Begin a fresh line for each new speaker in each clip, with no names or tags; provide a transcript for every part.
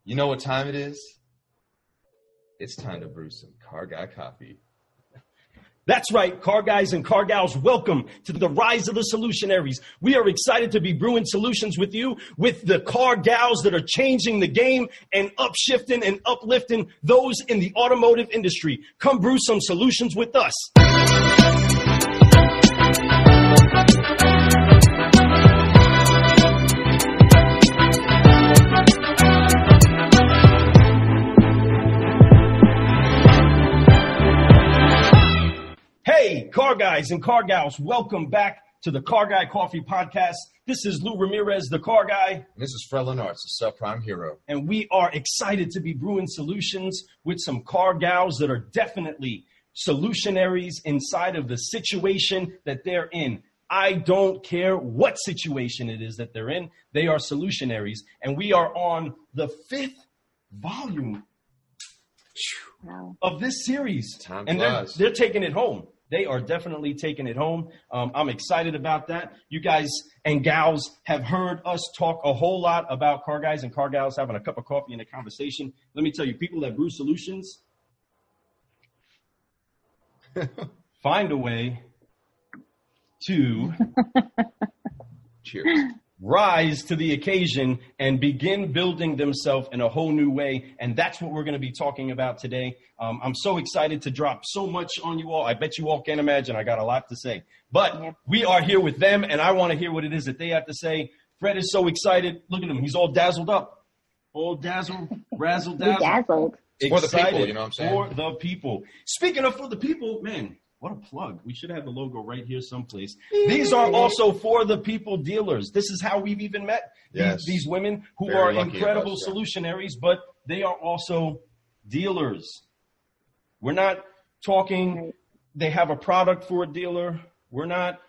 You know what time it is? It's time to brew some Car Guy coffee.
That's right, car guys and car gals, welcome to the rise of the Solutionaries. We are excited to be brewing solutions with you, with the car gals that are changing the game and upshifting and uplifting those in the automotive industry. Come brew some solutions with us. Hey, car guys and car gals, welcome back to the Car Guy Coffee Podcast. This is Lou Ramirez, the car guy.
And this is Fred Lenartz, the subprime hero.
And we are excited to be brewing solutions with some car gals that are definitely solutionaries inside of the situation that they're in. I don't care what situation it is that they're in. They are solutionaries. And we are on the 5th volume of this series.
Time
and
flies.
they're taking it home. They are definitely taking it home. I'm excited about that. You guys and gals have heard us talk a whole lot about car guys and car gals having a cup of coffee and a conversation. Let me tell you, people that brew solutions find a way to
Cheers.
rise to the occasion and begin building themselves in a whole new way. And that's what we're going to be talking about today. I'm so excited to drop so much on you all. I bet you all can't imagine. I got a lot to say. But we are here with them, and I want to hear what it is that they have to say. Fred is so excited. Look at him. He's all dazzled up. All dazzled, razzle dazzle.
Dazzled.
For the people, you know what I'm saying?
For the people. Speaking of for the people, man, what a plug. We should have the logo right here someplace. These are also for the people dealers. This is how we've even met these women who
Very
are
lucky
incredible
of us,
solutionaries, but they are also dealers. We're not talking they have a product for a dealer. We're not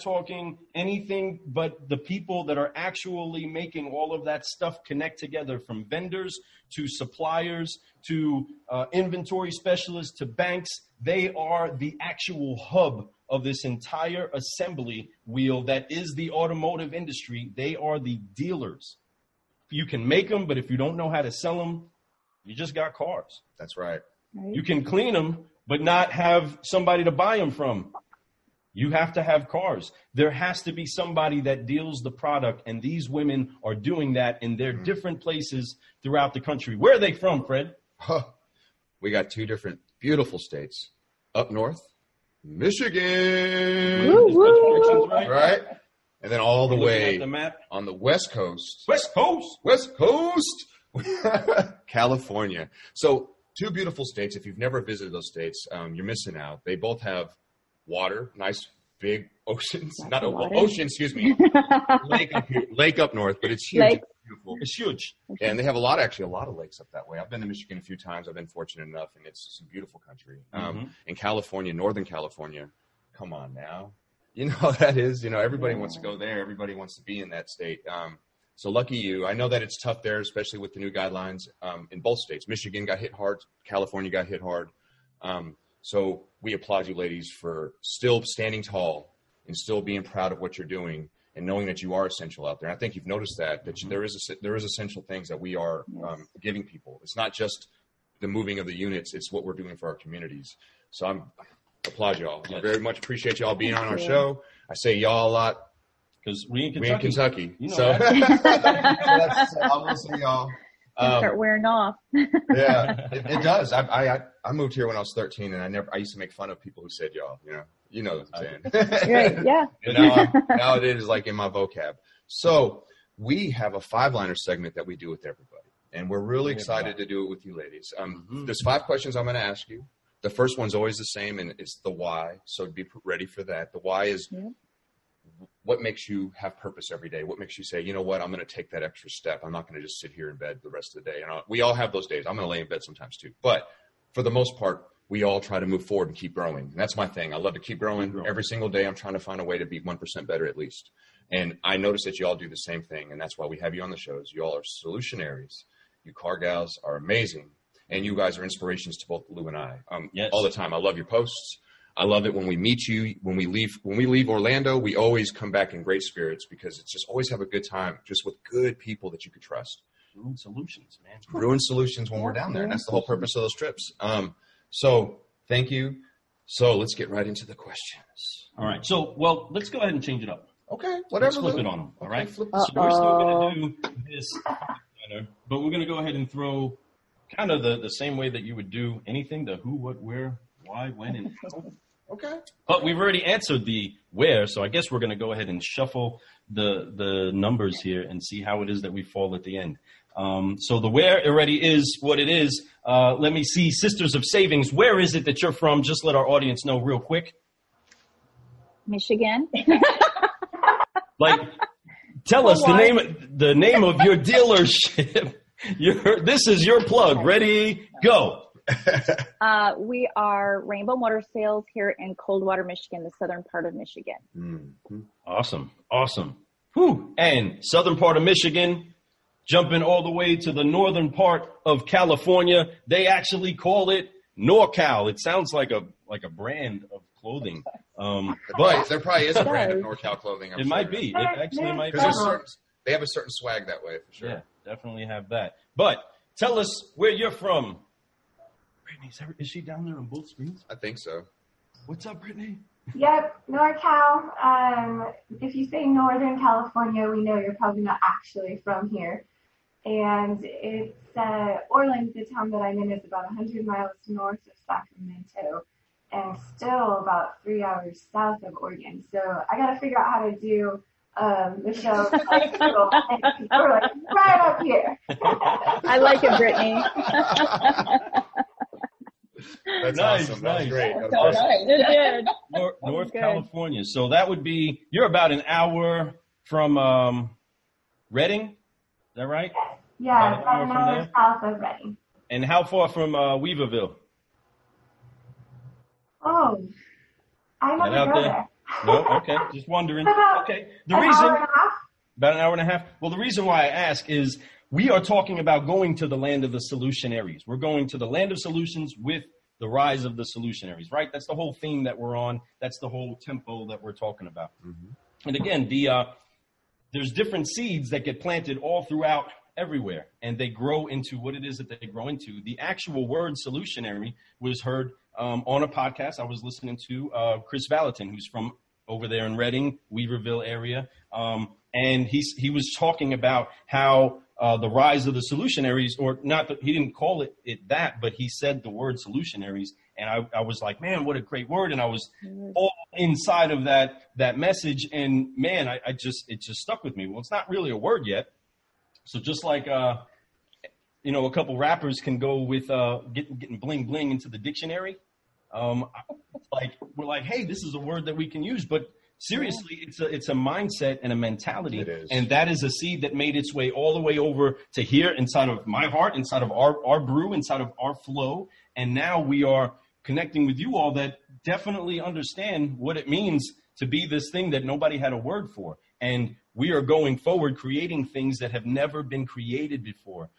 talking anything but the people that are actually making all of that stuff connect together, from vendors to suppliers to inventory specialists to banks. They are the actual hub of this entire assembly wheel that is the automotive industry. They are the dealers. You can make them, but if you don't know how to sell them, you just got cars.
That's right.
You can clean them, but not have somebody to buy them from. You have to have cars. There has to be somebody that deals the product, and these women are doing that in their different places throughout the country. Where are they from, Fred?
We got 2 different beautiful states. Up north, Michigan.
Woo, woo.
Right? And then all the way
At the map.
on the West Coast.
West Coast.
West Coast. California. So 2 beautiful states. If you've never visited those states, you're missing out. They both have water, nice big oceans. Not ocean, excuse me. Lake up north, but it's huge.
Lake.
It's beautiful.
It's huge.
And they have a lot of lakes up that way. I've been to Michigan a few times. I've been fortunate enough, and it's a beautiful country. In California, Northern California, come on now. You know how that is. You know, everybody wants to go there. Everybody wants to be in that state. So lucky you. I know that it's tough there, especially with the new guidelines in both states. Michigan got hit hard. California got hit hard. So we applaud you, ladies, for still standing tall and still being proud of what you're doing and knowing that you are essential out there. I think you've noticed that there is essential things that we are giving people. It's not just the moving of the units. It's what we're doing for our communities. So I applaud y'all. I very much appreciate y'all being on our show. I say y'all a lot
Because we in
We in Kentucky.
You know
so
that.
I'm going to say y'all.
Start wearing off.
Yeah, it does. I moved here when I was 13, and I used to make fun of people who said y'all. You know what I'm saying.
Right, yeah.
And now it is like in my vocab. So we have a 5-liner segment that we do with everybody, and we're really excited to do it with you ladies. There's 5 questions I'm going to ask you. The first one's always the same, and it's the why. So be ready for that. The why is what makes you have purpose every day? What makes you say, you know what, I'm going to take that extra step. I'm not going to just sit here in bed the rest of the day. And we all have those days. I'm going to lay in bed sometimes too. But for the most part, we all try to move forward and keep growing. And that's my thing. I love to keep growing. Every single day, I'm trying to find a way to be 1% better at least. And I notice that you all do the same thing. And that's why we have you on the shows. You all are solutionaries. You car gals are amazing. And you guys are inspirations to both Lou and I. All the time. I love your posts. I love it when we meet you. When we leave Orlando, we always come back in great spirits because it's just always have a good time just with good people that you could trust.
Brewin Solutions, man.
Brewin Solutions when we're down there. And that's the whole purpose of those trips. So thank you. So let's get right into the questions.
All right. So, well, let's go ahead and change it up.
Okay. Whatever.
Let's flip it on them. All right.
Flip
So we're still going to do this, but we're going to go ahead and throw kind of the same way that you would do anything, the who, what, where, why, when, and how.
Okay.
But we've already answered the where, so I guess we're going to go ahead and shuffle the numbers here and see how it is that we fall at the end. So the where already is what it is. Let me see, Sisters of Savings, where is it that you're from? Just let our audience know real quick.
Michigan.
Like, tell us the name of your dealership. This is your plug. Ready, go.
We are Rainbow Motor Sales here in Coldwater, Michigan, the southern part of Michigan.
Mm-hmm.
Awesome. Whew. And southern part of Michigan, jumping all the way to the northern part of California, they actually call it Norcal. It sounds like a brand of clothing.
But there probably is a brand of Norcal clothing.
It might be. It actually might be.
They have a certain swag that way, for sure.
Yeah, definitely have that. But tell us where you're from. Brittany, is she down there on both screens?
I think so.
What's up, Brittany?
Yep, NorCal. If you say Northern California, we know you're probably not actually from here. And it's Orland, the town that I'm in, is about 100 miles north of Sacramento and still about 3 hours south of Oregon. So I got to figure out how to do the show. We're like right up here.
I like it, Brittany.
That's
nice,
awesome.
nice.
That's great.
That's awesome. It did.
North California. So that would be, you're about an hour from Redding. Is that right?
Yeah, about an hour south of Redding.
And how far from Weaverville?
Oh, I never go there.
No, okay, just wondering. Okay,
hour and a half?
About an hour and a half. Well, the reason why I ask is we are talking about going to the land of the Solutionaries. We're going to the land of solutions with the rise of the Solutionaries, right? That's the whole theme that we're on. That's the whole tempo that we're talking about. Mm-hmm. And again, there's different seeds that get planted all throughout everywhere, and they grow into what it is that they grow into. The actual word solutionary was heard on a podcast I was listening to, Chris Valentin, who's from over there in Redding, Weaverville area. And he was talking about how the rise of the solutionaries, or not that he didn't call it that, but he said the word solutionaries. And I was like, man, what a great word. And I was all inside of that message. And man, it just stuck with me. Well, it's not really a word yet. So just like, a couple rappers can go with getting bling bling into the dictionary. We're like, hey, this is a word that we can use, but seriously, it's a mindset and a mentality.
It is.
And that is a seed that made its way all the way over to here inside of my heart, inside of our brew, inside of our flow. And now we are connecting with you all that definitely understand what it means to be this thing that nobody had a word for. And we are going forward, creating things that have never been created before.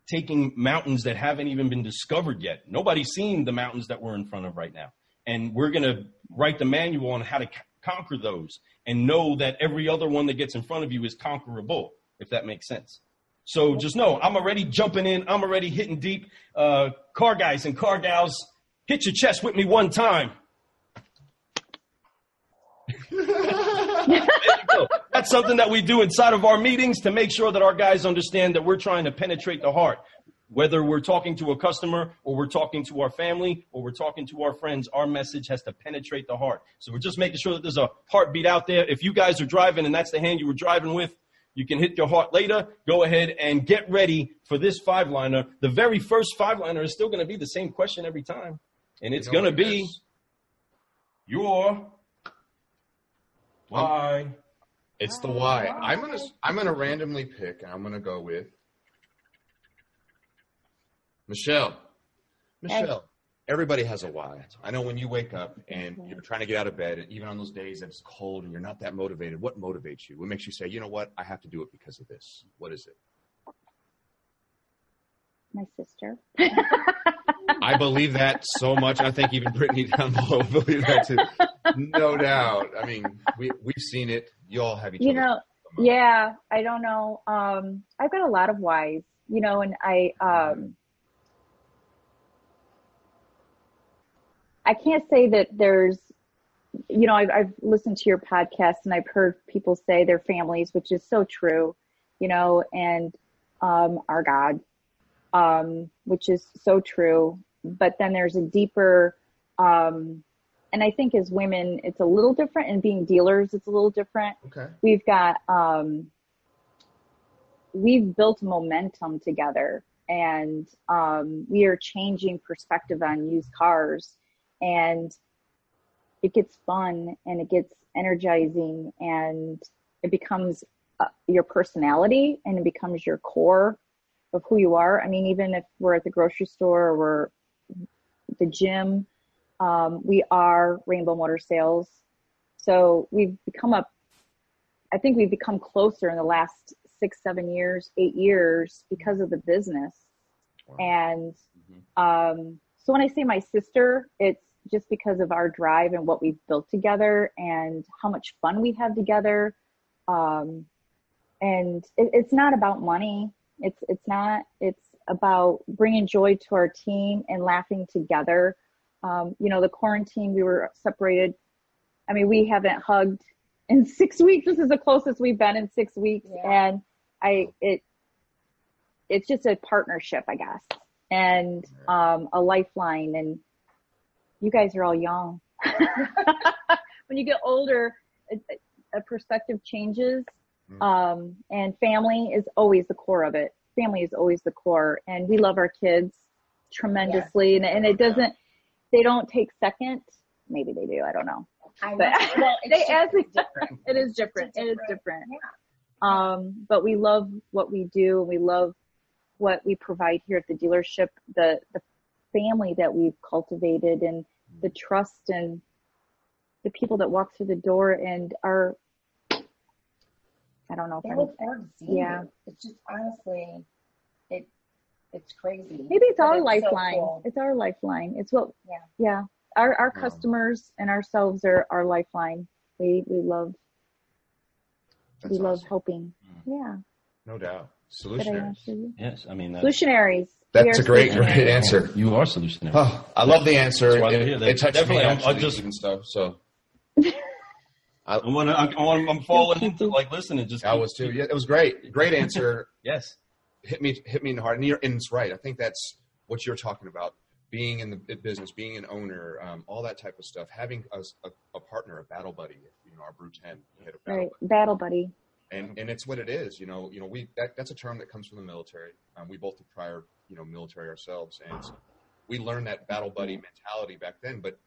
Taking mountains that haven't even been discovered yet. Nobody's seen the mountains that we're in front of right now. And we're going to write the manual on how to conquer those and know that every other one that gets in front of you is conquerable, if that makes sense. So just know, I'm already jumping in. I'm already hitting deep. Car guys and car gals, hit your chest with me one time. There you go. That's something that we do inside of our meetings to make sure that our guys understand that we're trying to penetrate the heart. Whether we're talking to a customer or we're talking to our family or we're talking to our friends, our message has to penetrate the heart. So we're just making sure that there's a heartbeat out there. If you guys are driving and that's the hand you were driving with, you can hit your heart later. Go ahead and get ready for this five-liner. The very first five-liner is still going to be the same question every time. And it's going to be your why.
It's the why. I'm gonna randomly pick, and I'm gonna go with Michele. Michele, everybody has a why. I know when you wake up and you're trying to get out of bed, and even on those days that it's cold and you're not that motivated, what motivates you? What makes you say, you know what, I have to do it because of this? What is it?
My sister.
I believe that so much. I think even Brittany down below believes that too. No doubt. I mean, we've seen it. You all have each other.
Yeah, I don't know. I've got a lot of whys, and I can't say that there's, I've listened to your podcast and I've heard people say their families, which is so true, and our God, which is so true. But then there's a deeper, and I think as women, it's a little different, and being dealers, it's a little different.
Okay.
We've got, we've built momentum together, and we are changing perspective on used cars, and it gets fun and it gets energizing, and it becomes your personality, and it becomes your core of who you are. I mean, even if we're at the grocery store or we're at the gym, we are Rainbow Motor Sales. So we've become I think we've become closer in the last 6, 7 years, 8 years because of the business. Wow. And so when I say my sister, it's just because of our drive and what we've built together and how much fun we have together. And it's not about money. It's not. It's about bringing joy to our team and laughing together. The quarantine, we were separated. I mean, we haven't hugged in 6 weeks. This is the closest we've been in 6 weeks. Yeah. And it's just a partnership, I guess, and a lifeline. And you guys are all young. When you get older, a perspective changes. And family is always the core of it. Family is always the core. And we love our kids tremendously. Yeah. And it doesn't, they don't take second. Maybe they do. I don't know. But well, different. It is different. It is different. Yeah. But we love what we do. We love what we provide here at the dealership, the family that we've cultivated, and the trust, and the people that walk through the door and are, I don't know.
They look forward to seeing you. It's just honestly, it's crazy.
Maybe it's our lifeline. So cool. It's our lifeline. It's what. Yeah. Our customers and ourselves are our lifeline. We love.
That's
we love
awesome.
helping. Yeah.
No doubt. Solutionaries.
Yes, I mean
Solutionaries.
That's a great answer.
You are solutionary.
Oh, I love the answer. It touched me
actually,
just and stuff. So.
I'm falling into listening.
I was too. Yeah, it was great. Great answer.
Yes.
Hit me in the heart. And it's right. I think that's what you're talking about. Being in the business, being an owner, all that type of stuff. Having a partner, a battle buddy. Our Brew 10.
Battle buddy.
And it's what it is. That's a term that comes from the military. We both have prior, military ourselves, and we learned that battle buddy mentality back then. But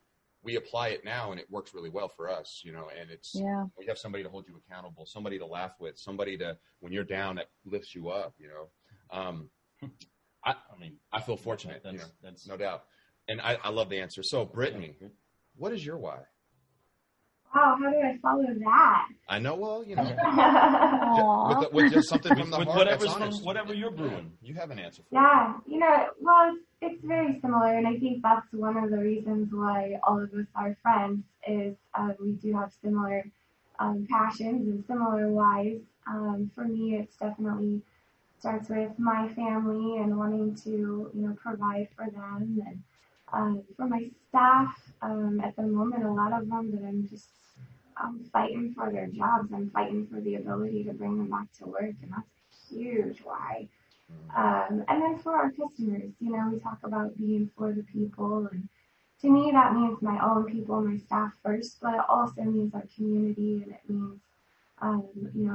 we apply it now, and it works really well for us, and it's, we have somebody to hold you accountable, somebody to laugh with, somebody to, when you're down, that lifts you up, I feel fortunate, that's no doubt. And I love the answer. So Brittany, what is your why?
Wow, how do I follow that?
I know, well, with just something from the heart.
Whatever you're brewing,
you have an answer for
it. Well, it's very similar, and I think that's one of the reasons why all of us are friends is we do have similar passions and similar whys. For me, it's definitely starts with my family and wanting to, provide for them, and for my staff. At the moment, a lot of them that I'm fighting for their jobs. I'm fighting for the ability to bring them back to work, and that's a huge why. And then for our customers, we talk about being for the people, and to me that means my own people, my staff first, but it also means our community, and it means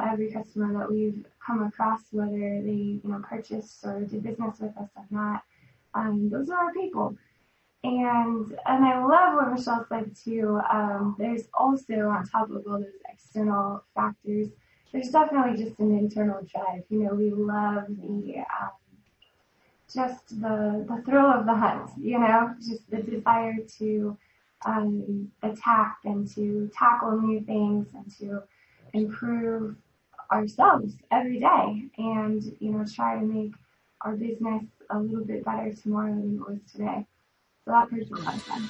every customer that we've come across, whether they purchased or did business with us or not, those are our people. And I love what Michele said too. There's also, on top of all those external factors, there's definitely just an internal drive. We love the thrill of the hunt. Just the desire to attack and to tackle new things and to improve ourselves every day, and try to make our business a little bit better tomorrow than it was today. So that part's a lot of fun.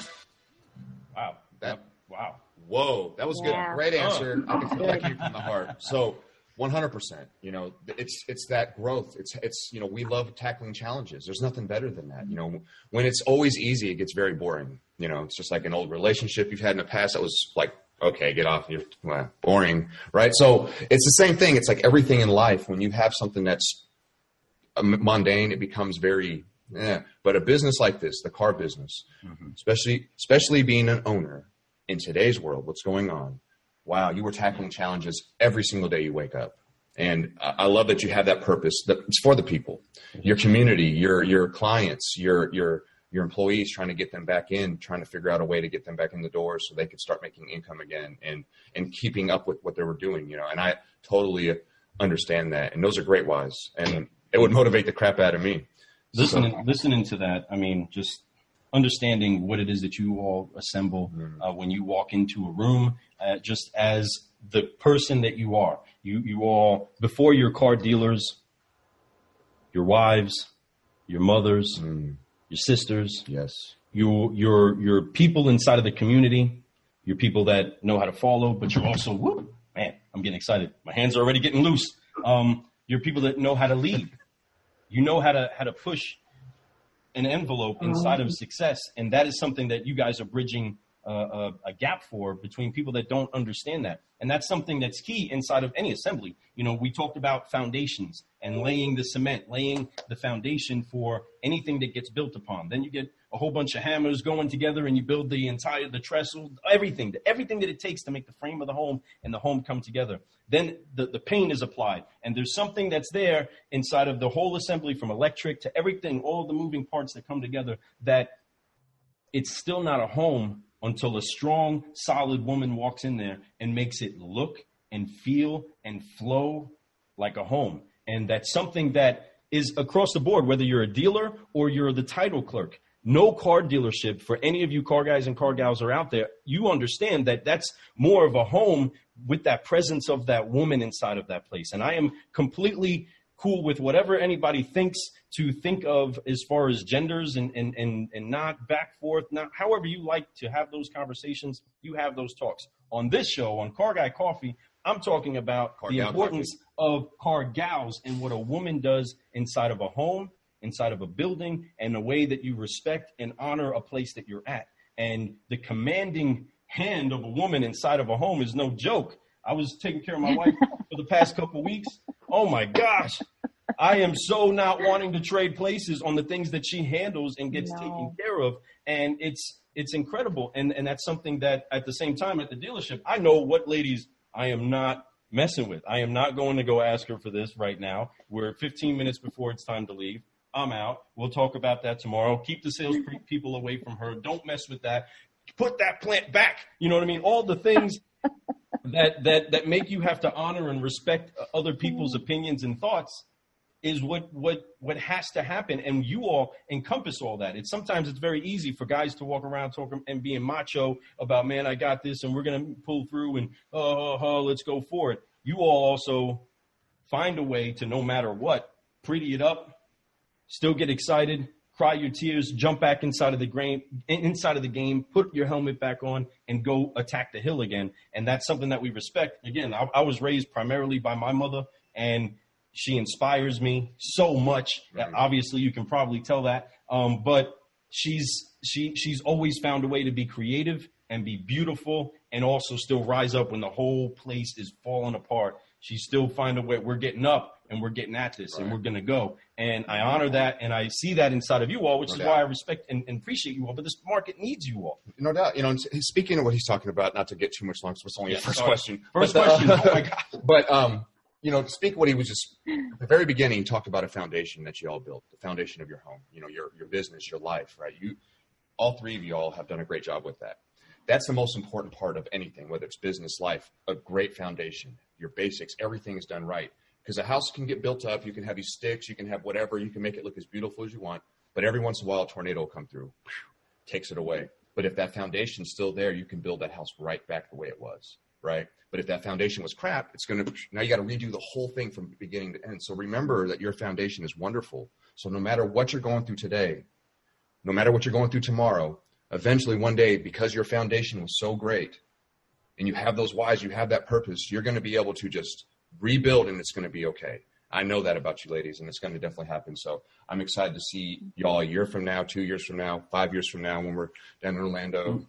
Wow. Whoa, that was good. Great answer. I can feel like you from the heart. So 100%. You know, it's that growth. It's, you know, we love tackling challenges. There's nothing better than that. You know, when it's always easy, it gets very boring. You know, it's just like an old relationship you've had in the past that was like, okay, get off. You're boring, right? So it's the same thing. It's like everything in life. When you have something that's mundane, it becomes very, But a business like this, the car business, especially being an owner in today's world, what's going on? Wow, you were tackling challenges every single day you wake up. And I love that you have that purpose. It's for the people, your community, your clients, your employees, trying to get them back in, trying to figure out a way to get them back in the door so they could start making income again and keeping up with what they were doing, you know. And I totally understand that. And those are great whys. And it would motivate the crap out of me.
Listening to that, I mean, just understanding what it is that you all assemble when you walk into a room, just as the person that you are. You all, before your car dealers, your wives, your mothers, your sisters,
yes,
your people inside of the community, your people that know how to follow, but you're also, man, I'm getting excited. My hands are already getting loose. You're people that know how to lead. You know how to push an envelope inside of success, and that is something that you guys are bridging a gap for between people that don't understand that. And that's something that's key inside of any assembly. You know, we talked about foundations and laying the cement, laying the foundation for anything that gets built upon. Then you get a whole bunch of hammers going together and you build the trestle, everything that it takes to make the frame of the home and the home come together. Then the paint is applied, and there's something that's there inside of the whole assembly, from electric to everything, all of the moving parts that come together, that it's still not a home until a strong, solid woman walks in there and makes it look and feel and flow like a home. And that's something that is across the board, whether you're a dealer or you're the title clerk. No car dealership, for any of you car guys and car gals are out there, you understand that that's more of a home with that presence of that woman inside of that place. And I am completely cool with whatever anybody thinks to think of as far as genders and not back forth, not however you like to have those conversations, you have those talks. On this show, on Car Guy Coffee, I'm talking about the importance of car gals and what a woman does inside of a home, inside of a building, and the way that you respect and honor a place that you're at. And the commanding hand of a woman inside of a home is no joke. I was taking care of my wife for the past couple of weeks. Oh my gosh. I am so not wanting to trade places on the things that she handles and gets taken care of. And it's incredible. And that's something that at the same time at the dealership, I know what ladies I am not messing with. I am not going to go ask her for this right now. We're 15 minutes before it's time to leave. I'm out. We'll talk about that tomorrow. Keep the sales people away from her. Don't mess with that. Put that plant back. You know what I mean? All the things that make you have to honor and respect other people's opinions and thoughts is what has to happen. And you all encompass all that. Sometimes it's very easy for guys to walk around talking and being macho about, man, I got this and we're going to pull through and let's go for it. You all also find a way to, no matter what, pretty it up, still get excited, cry your tears, jump back inside of the game, put your helmet back on, and go attack the hill again. And that's something that we respect. Again, I was raised primarily by my mother, and she inspires me so much. Obviously, you can probably tell that. But she's always found a way to be creative and be beautiful, and also still rise up when the whole place is falling apart. She still find a way. We're getting up and we're getting at this, and we're going to go. And I honor that, and I see that inside of you all, which is why I respect and appreciate you all. But this market needs you all.
No doubt. You know, speaking of what he's talking about, not to get too much longer, so it's only a first question.
First question. Oh my God.
But you know, to speak what he was just at the very beginning, he talked about a foundation that you all built, the foundation of your home. You know, your business, your life, right? All three of you all have done a great job with that. That's the most important part of anything, whether it's business, life, a great foundation, your basics, everything is done right. Because a house can get built up. You can have these sticks. You can have whatever. You can make it look as beautiful as you want. But every once in a while, a tornado will come through, takes it away. But if that foundation's still there, you can build that house right back the way it was, right? But if that foundation was crap, now you got to redo the whole thing from beginning to end. So remember that your foundation is wonderful. So no matter what you're going through today, no matter what you're going through tomorrow, eventually one day, because your foundation was so great and you have those whys, you have that purpose, you're going to be able to just rebuild and it's going to be okay. I know that about you ladies, and it's going to definitely happen. So I'm excited to see y'all a year from now, 2 years from now, 5 years from now when we're down in Orlando.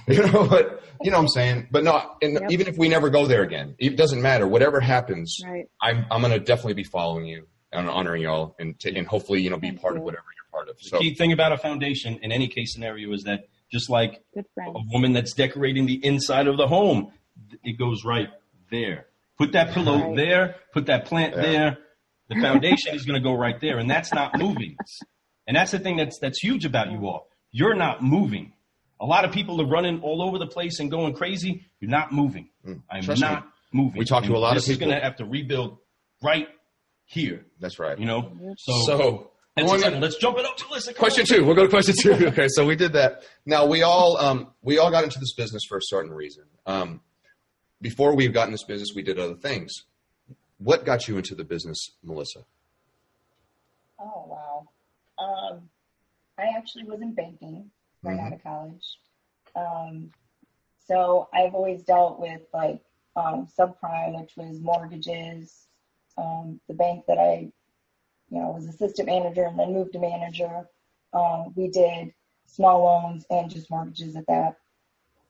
You know what I'm saying? But no, and even if we never go there again, it doesn't matter. Whatever happens, I'm going to definitely be following you and honoring y'all and hopefully, be part of whatever you're part of.
So the key thing about a foundation in any case scenario is that just like a woman that's decorating the inside of the home, it goes right there. Put that pillow there, put that plant there. The foundation is going to go right there, and that's not moving. And that's the thing that's huge about you all. You're not moving. A lot of people are running all over the place and going crazy. You're not moving. I'm not moving.
We talk to a lot of people.
This is going to have to rebuild right here.
That's right.
So let's jump it up to listen.
Question 2. We'll go to question 2. Okay, so we did that. Now we all got into this business for a certain reason. Before we've gotten this business, we did other things. What got you into the business, Melissa?
Oh, wow. I actually was in banking right out of college. So I've always dealt with subprime, which was mortgages. The bank that I, was assistant manager and then moved to manager. We did small loans and just mortgages at that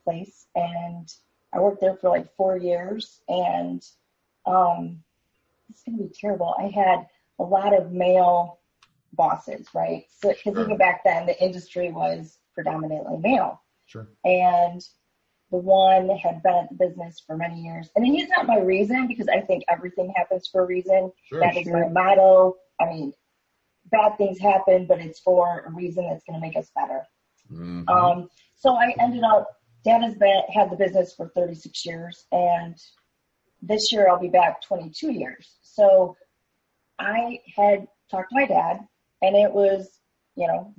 place. And I worked there for 4 years, and it's going to be terrible. I had a lot of male bosses, right? So, because even back then, the industry was predominantly male.
Sure. And
the one had been at the business for many years. And he's not my reason, because I think everything happens for a reason. That is my motto. I mean, bad things happen, but it's for a reason that's going to make us better. Mm-hmm. So I ended up, Dad has had the business for 36 years, and this year I'll be back 22 years. So I had talked to my dad, and it was,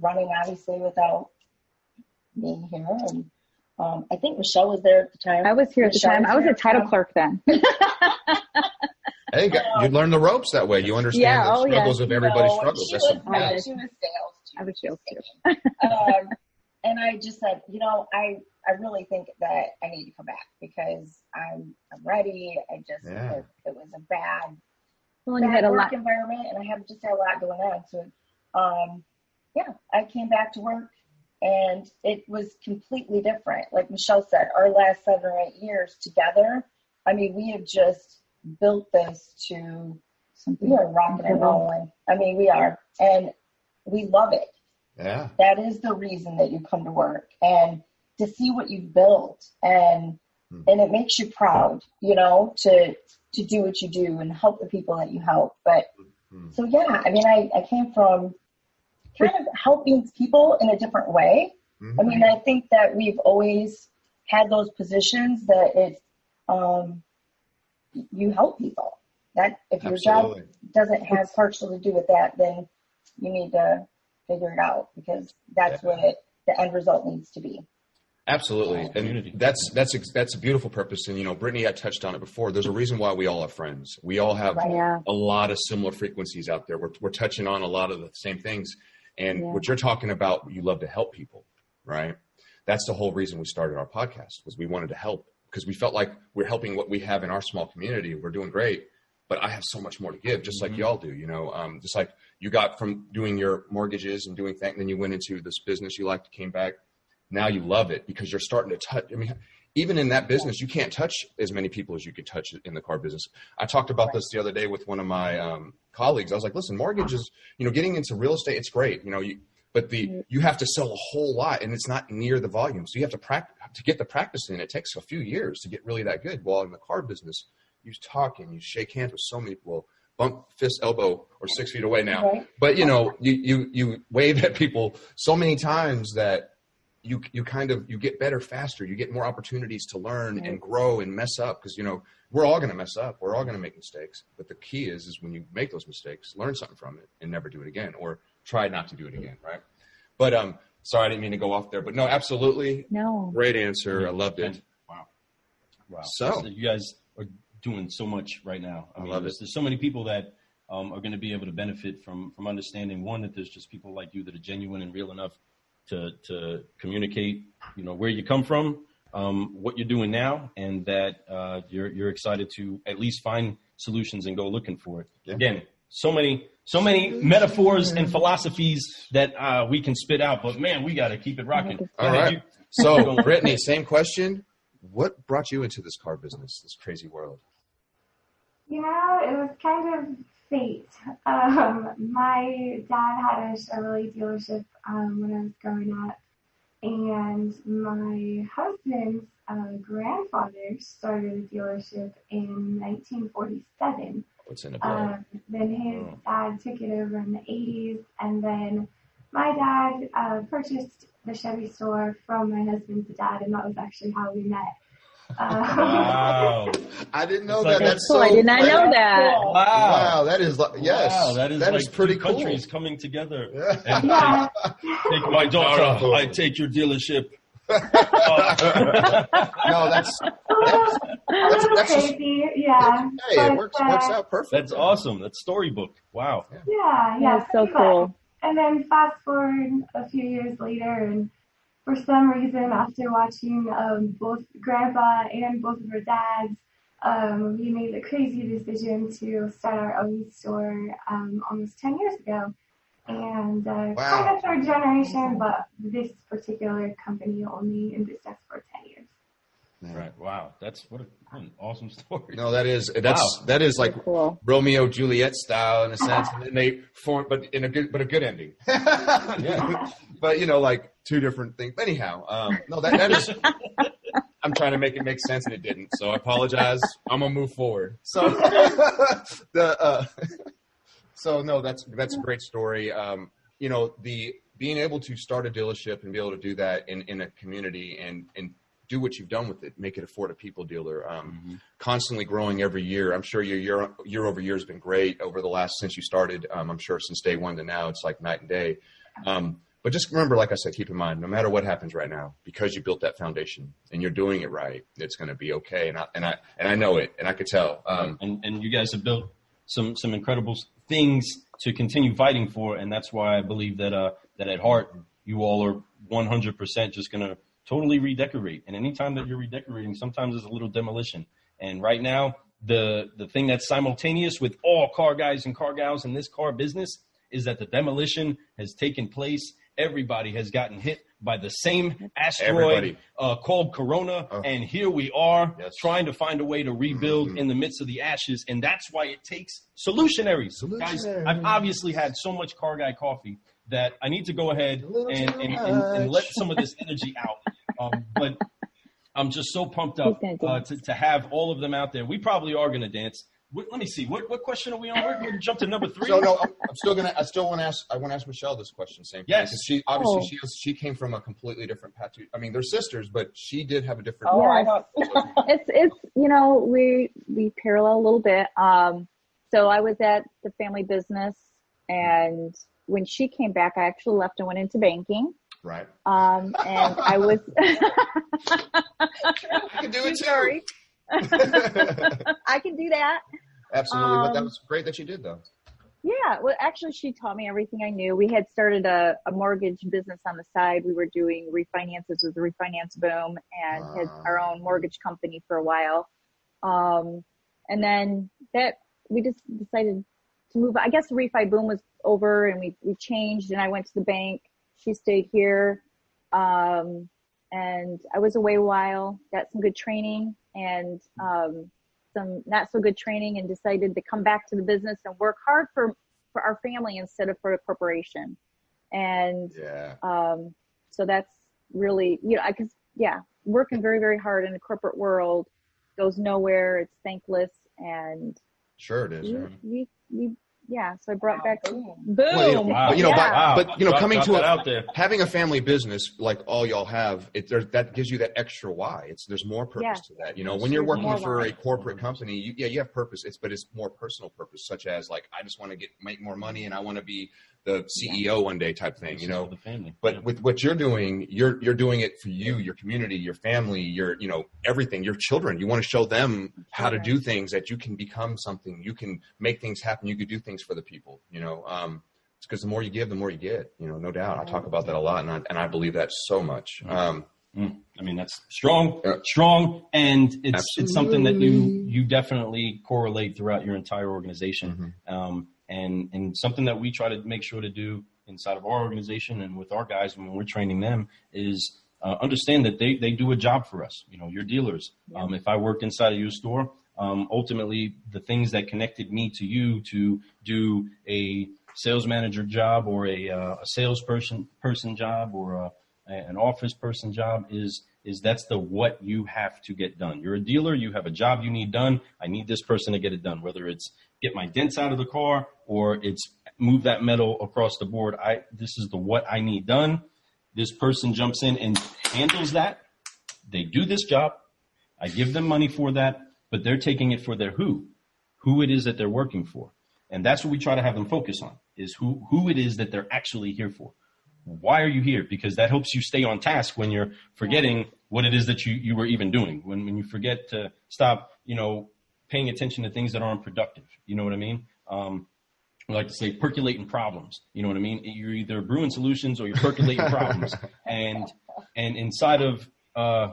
running obviously without being here. And I think Michele was there at the time.
I was here at the time. I was a title clerk then.
Hey, you learn the ropes that way. You understand the struggles of everybody's struggles.
She was sales too.
I was sales too.
And I just said, I really think that I need to come back because I'm ready. It was a bad work environment, and I have just had a lot going on. So, I came back to work, and it was completely different. Like Michele said, our last 7 or 8 years together, I mean, we have just built this to something. We are rocking and rolling. I mean, we are, and we love it.
Yeah.
That is the reason that you come to work, and to see what you've built, and it makes you proud, to do what you do and help the people that you help. But so, I mean, I came from kind of helping people in a different way. Mm-hmm. I mean, I think that we've always had those positions that you help people. That if your job doesn't have partial to do with that, then you need to figure it out, because that's what the end result needs to be.
Absolutely. And that's a beautiful purpose. And, Brittany had touched on it before. There's a reason why we all are friends. We all have a lot of similar frequencies out there. We're touching on a lot of the same things. And what you're talking about, you love to help people, right? That's the whole reason we started our podcast, was we wanted to help, because we felt like we're helping what we have in our small community. We're doing great, but I have so much more to give, just like y'all do, just like you got from doing your mortgages and doing things, then you went into this business you liked, came back. Now you love it because you're starting to touch. I mean, even in that business, you can't touch as many people as you could touch in the car business. I talked about this the other day with one of my colleagues. I was like, listen, mortgages, getting into real estate, it's great, but you have to sell a whole lot, and it's not near the volume. So you have to practice to get the practice in. It takes a few years to get really that good. While in the car business, you talk and you shake hands with so many people, bump fist, elbow, or 6 feet away now. Right. But you wave at people so many times that you get better faster. You get more opportunities to learn and grow and mess up, because, we're all going to mess up. We're all going to make mistakes. But the key is when you make those mistakes, learn something from it and never do it again, or try not to do it again. Right. But, sorry, I didn't mean to go off there, but no, absolutely.
No.
Great answer. I loved it.
Wow. So you guys are doing so much right now. I love it. There's so many people that are going to be able to benefit from understanding, one, that there's just people like you that are genuine and real enough to communicate, where you come from, what you're doing now, and that you're excited to at least find solutions and go looking for it.
Yeah.
Again, so many metaphors and philosophies that we can spit out, but man, we got to keep it rocking.
All right. So, Brittany, same question. What brought you into this car business, this crazy world?
You know, it was kind of fate. My dad had a Chevrolet dealership when I was growing up, and my husband's grandfather started a dealership in 1947.
What's in the blood?
Then his dad took it over in the 80s, and then my dad purchased the Chevy store from my husband's dad, and that was actually how we met.
Wow.
I didn't know
It's
that.
like
That's
cool.
so
I did not know that.
Wow, that is yes.
Wow, that is
that
like
is pretty
two
cool.
countries coming together.
Yeah.
And
Yeah.
take my daughter. I take your dealership.
No, that's
crazy, yeah.
hey,
But,
it works out perfect.
That's awesome. That's storybook. Wow.
Yeah,
That's so
pretty
cool.
much. And then fast forward a few years later, and for some reason, after watching both Grandpa and both of our dads, we made the crazy decision to start our own store almost 10 years ago. And kind of third generation, but this particular company only in business for 10 years.
Right. Wow. That's what an awesome story.
No, that is like
Cool.
Romeo Juliet style in a sense, and then they form, but a good ending. Yeah. But like two different things. Anyhow, no, that is. I'm trying to make it make sense, and it didn't. So I apologize. I'm gonna move forward. So So no, that's a great story. The being able to start a dealership and be able to do that in a community and do what you've done with it, make it a for the people dealer, constantly growing every year. I'm sure your year over year has been great over the last, since you started. I'm sure since day one to now, it's like night and day. But just remember, like I said, keep in mind, no matter what happens right now, because you built that foundation and you're doing it right, it's going to be okay. And I know it, and I could tell.
And you guys have built some incredible things to continue fighting for, and that's why I believe that that at heart you all are 100% just going to totally redecorate. And anytime that you're redecorating, sometimes there's a little demolition. And right now, the thing that's simultaneous with all car guys and car gals in this car business is that the demolition has taken place. Everybody has gotten hit by the same asteroid called Corona. And here we are trying to find a way to rebuild in the midst of the ashes. And that's why it takes Solutionaries. Guys, I've obviously had so much car guy coffee that I need to go ahead and let some of this energy out. But I'm just so pumped up to have all of them out there. We probably are going to dance. Let me see. What question are we on? We're going to jump to number 3.
So no, I still want to ask Michele this question. Same thing.
Yes.
Because she obviously she came from a completely different path. I mean, they're sisters, but she did have a different.
Oh, I know.
It's we parallel a little bit. So I was at the family business, and when she came back, I actually left and went into banking.
Right.
And I was.
I can do it too.
Sorry. I can do that.
Absolutely. But that was great that you did, though.
Yeah. Well, actually, she taught me everything I knew. We had started a mortgage business on the side. We were doing refinances with the refinance boom and had our own mortgage company for a while. And then we just decided to move. I guess the refi boom was over, and we changed, and I went to the bank. She stayed here. And I was away a while, got some good training and some not so good training, and decided to come back to the business and work hard for our family instead of for a corporation. And so that's really, working very, very hard in the corporate world goes nowhere. It's thankless. And
sure it is.
So I brought back boom.
Well, but coming to having a family business like all y'all have, that gives you that extra why. There's more purpose to that. When you're working for a corporate company, you have purpose. But it's more personal purpose, such as like, I just want to make more money and I want to be the CEO one day type thing.
The family.
But with what you're doing, you're doing it for you, your community, your family, your everything, your children. You want to show them how to do things, that you can become something, you can make things happen, you could do things for the people. It's because the more you give, the more you get. No doubt. I talk about that a lot, and I believe that so much.
I mean, that's strong, and it's something that you definitely correlate throughout your entire organization. And something that we try to make sure to do inside of our organization and with our guys when we're training them is understand that they do a job for us. You know, you're dealers. If I worked inside of your store, ultimately the things that connected me to you to do a sales manager job or a salesperson job or an office person job is that's what you have to get done. You're a dealer. You have a job you need done. I need this person to get it done, whether it's get my dents out of the car or it's move that metal across the board. This is what I need done. This person jumps in and handles that. They do this job. I give them money for that, but they're taking it for their who it is that they're working for. And that's what we try to have them focus on is who it is that they're actually here for. Why are you here? Because that helps you stay on task when you're forgetting what it is that you were even doing. When you forget to stop, paying attention to things that aren't productive. You know what I mean? I like to say percolating problems. You know what I mean? You're either brewing solutions or you're percolating problems. And inside of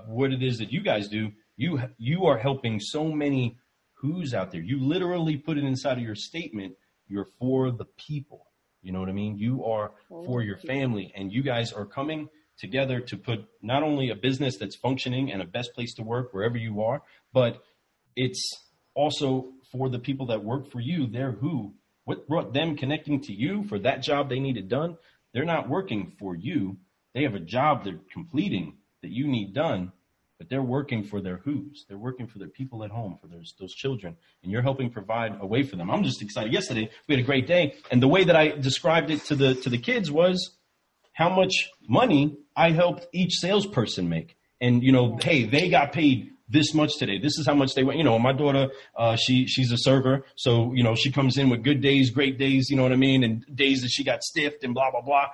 what it is that you guys do, you are helping so many who's out there. You literally put it inside of your statement. You're for the people. You know what I mean? You are for your family, and you guys are coming together to put not only a business that's functioning and a best place to work wherever you are, but it's also for the people that work for you. What brought them connecting to you for that job they needed done? They're not working for you. They have a job they're completing that you need done, but they're working for their who's. They're working for their people at home, for those children, and you're helping provide a way for them. I'm just excited. Yesterday, we had a great day, and the way that I described it to the kids was how much money I helped each salesperson make. And, hey, they got paid this much today. This is how much they went. My daughter, she's a server. So, she comes in with good days, great days, you know what I mean? And days that she got stiffed and blah, blah, blah,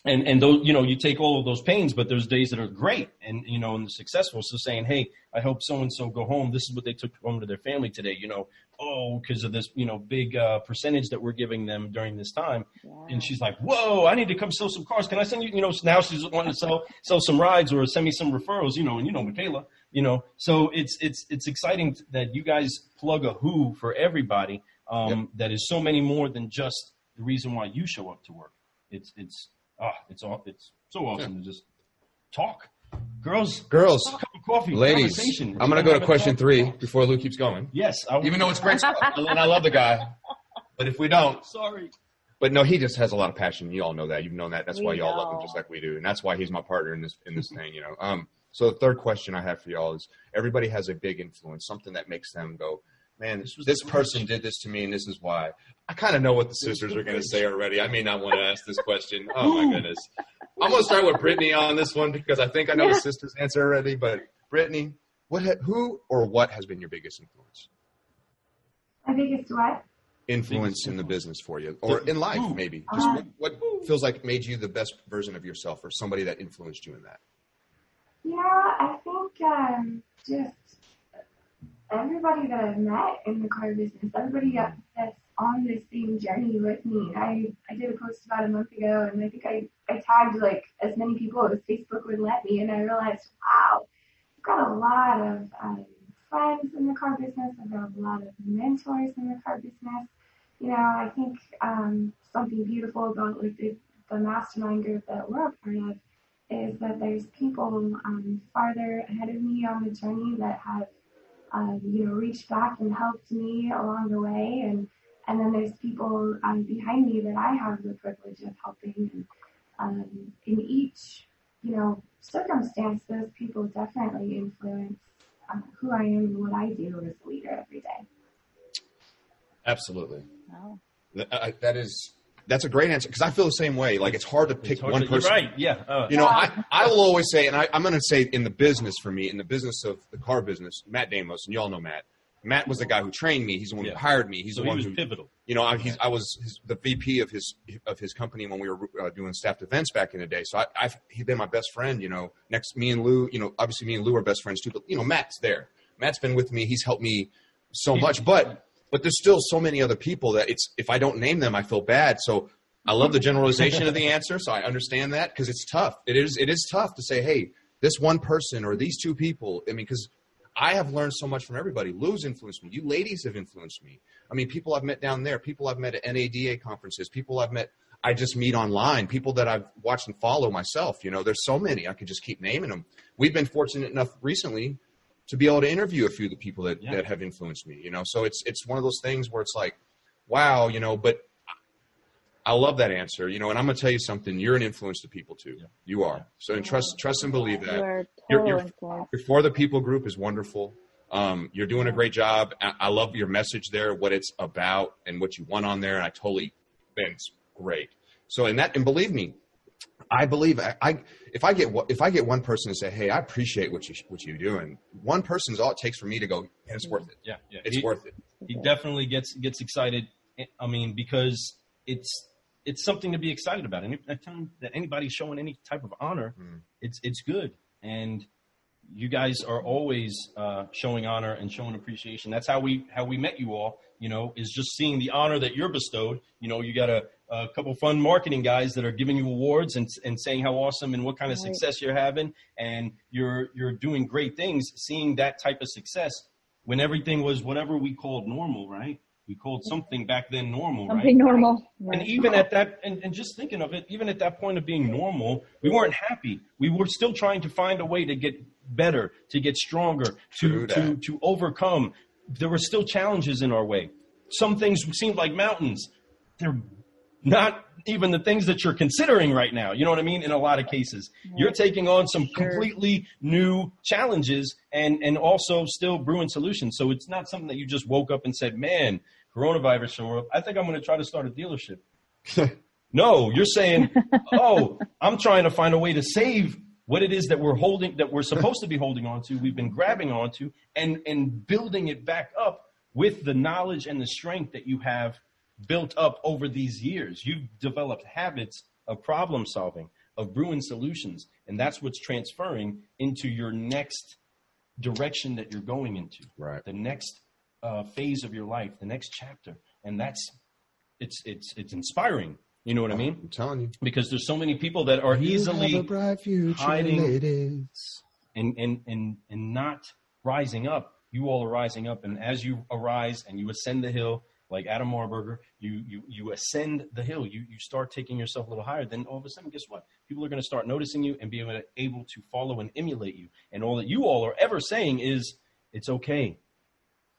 And those, you take all of those pains, but there's days that are great and they're successful. So saying, hey, I hope so-and-so go home. This is what they took home to their family today, because of this, big percentage that we're giving them during this time. Yeah. And she's like, whoa, I need to come sell some cars. Can I send you, now she's wanting to sell some rides or send me some referrals, and Michele, so it's exciting that you guys plug a who for everybody. That is so many more than just the reason why you show up to work. It's so awesome to just talk. Girls, cup of coffee,
ladies. I'm going to go to question 3 before Lou keeps going.
Yes.
Even though it's great stuff, and I love the guy. But if we don't.
Sorry.
But no, he just has a lot of passion. You all know that. You've known that. That's why y'all love him just like we do. And that's why he's my partner in this thing, So the third question I have for y'all is everybody has a big influence, something that makes them go, man, this person did this to me, and this is why. I kind of know what the sisters are going to say already. I may not want to ask this question. Oh, my goodness. I'm going to start with Brittany on this one because I think I know the sisters' answer already. But, Brittany, who or what has been your biggest influence?
My biggest what?
Influence in the business for you, or in life maybe. Just what feels like made you the best version of yourself or somebody that influenced you in that?
Yeah, I think just everybody that I've met in the car business, everybody that's on this same journey with me. I did a post about a month ago, and I think I tagged like as many people as Facebook would let me, and I realized, wow, I've got a lot of friends in the car business. I've got a lot of mentors in the car business. I think something beautiful about like the mastermind group that we're a part of is that there's people farther ahead of me on the journey that have reached back and helped me along the way, and then there's people behind me that I have the privilege of helping. And in each circumstance, those people definitely influence who I am and what I do as a leader every day.
Absolutely.
Wow.
That's a great answer because I feel the same way. Like it's hard to pick one person.
Right? Yeah.
I will always say, and I'm going to say in the business for me, in the business of the car business, Matt Damos, and you all know Matt. Matt was the guy who trained me. He's the one who hired me. He's the one
who
was
pivotal.
I was the VP of his company when we were doing staffed events back in the day. So he's been my best friend. Next me and Lou. Obviously me and Lou are best friends too. But Matt's there. Matt's been with me. He's helped me so much. But there's still so many other people that if I don't name them, I feel bad. So I love the generalization of the answer. So I understand that because it's tough. It is tough to say, hey, this one person or these two people. I mean, because I have learned so much from everybody. Lou's influenced me. You ladies have influenced me. I mean, people I've met down there, people I've met at NADA conferences, people I just meet online, people that I've watched and follow myself. You know, there's so many. I could just keep naming them. We've been fortunate enough recently to be able to interview a few of the people that have influenced me, you know. So it's one of those things where it's like, wow, you know, but I love that answer, you know, and I'm going to tell you something. You're an influence to people too. Yeah. You are. So and trust and believe that. Your For the People group is wonderful. You're doing a great job. I love your message there, what it's about and what you want on there. And it's great. So and believe me, I believe if I get one person to say, hey, I appreciate what you're doing. One person is all it takes for me to go, yeah, it's worth it. Yeah. It's worth it.
He definitely gets excited. I mean, because it's something to be excited about. And anytime that anybody's showing any type of honor, it's good. And you guys are always showing honor and showing appreciation. That's how we met you all, you know, is just seeing the honor that you're bestowed. You know, you got a couple fun marketing guys that are giving you awards and saying how awesome and what kind of success you're having. And you're doing great things, seeing that type of success when everything was whatever we called normal, right? We called something back then normal,
something
right?
normal.
Right. And even at that, and just thinking of it, even at that point of being normal, we weren't happy. We were still trying to find a way to get better, to get stronger, to overcome. There were still challenges in our way. Some things seemed like mountains. They're not even the things that you're considering right now. You know what I mean? In a lot of cases, you're taking on some completely new challenges and also still brewing solutions. So it's not something that you just woke up and said, man, coronavirus world, I think I'm going to try to start a dealership. No, you're saying, oh, I'm trying to find a way to save what it is that we're supposed to be holding on to, we've been grabbing onto and building it back up with the knowledge and the strength that you have built up over these years. You've developed habits of problem solving, of brewing solutions, and that's what's transferring into your next direction that you're going into,
right? The
next phase of your life, the next chapter, and it's inspiring. You know what I mean?
I'm telling you,
because there's so many people that are easily
have a bright future,
hiding
ladies.
and not rising up. You all are rising up, and as you arise and you ascend the hill, like Adam Marburger, you ascend the hill. You start taking yourself a little higher. Then all of a sudden, guess what? People are going to start noticing you and be able to follow and emulate you. And all that you all are ever saying is, it's okay.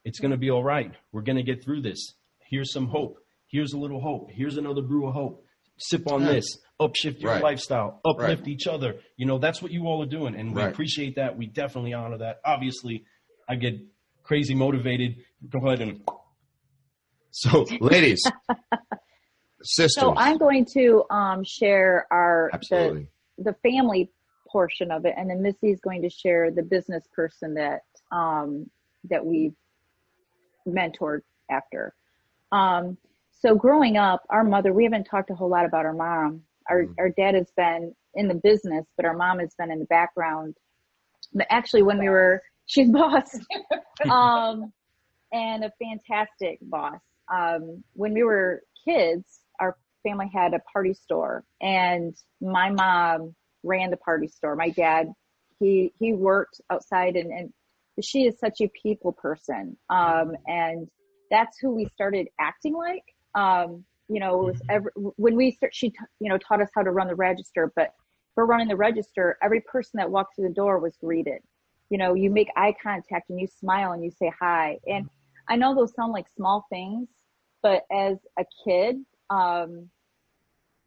It's going to be all right. We're going to get through this. Here's some hope. Here's a little hope. Here's another brew of hope. Sip on this. Upshift your lifestyle. Uplift each other. You know, that's what you all are doing. And we appreciate that. We definitely honor that. Obviously, I get crazy motivated. Go ahead and...
So, ladies, sisters.
So I'm going to share the family portion of it, and then Missy is going to share the business person that we've mentored after. So growing up, our mother, we haven't talked a whole lot about our mom. Our dad has been in the business, but our mom has been in the background. But actually, she's boss, and a fantastic boss. When we were kids, our family had a party store, and my mom ran the party store. My dad, he worked outside, and she is such a people person. And that's who we started acting like. You know, it was she taught us how to run the register, but for running the register, every person that walked through the door was greeted. You know, you make eye contact and you smile and you say hi. And I know those sound like small things, but as a kid,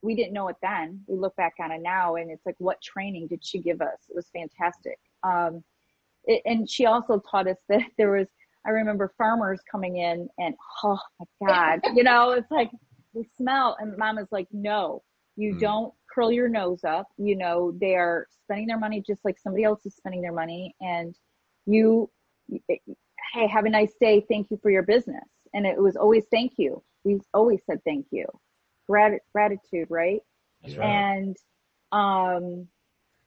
we didn't know it then. We look back on it now, and it's like, what training did she give us? It was fantastic. And she also taught us that I remember farmers coming in and, oh my God, you know, it's like they smell, and Mom is like, no, you don't curl your nose up. You know, they are spending their money just like somebody else is spending their money. And hey, have a nice day. Thank you for your business. And it was always thank you. We always said thank you. Gratitude, right?
That's right.
And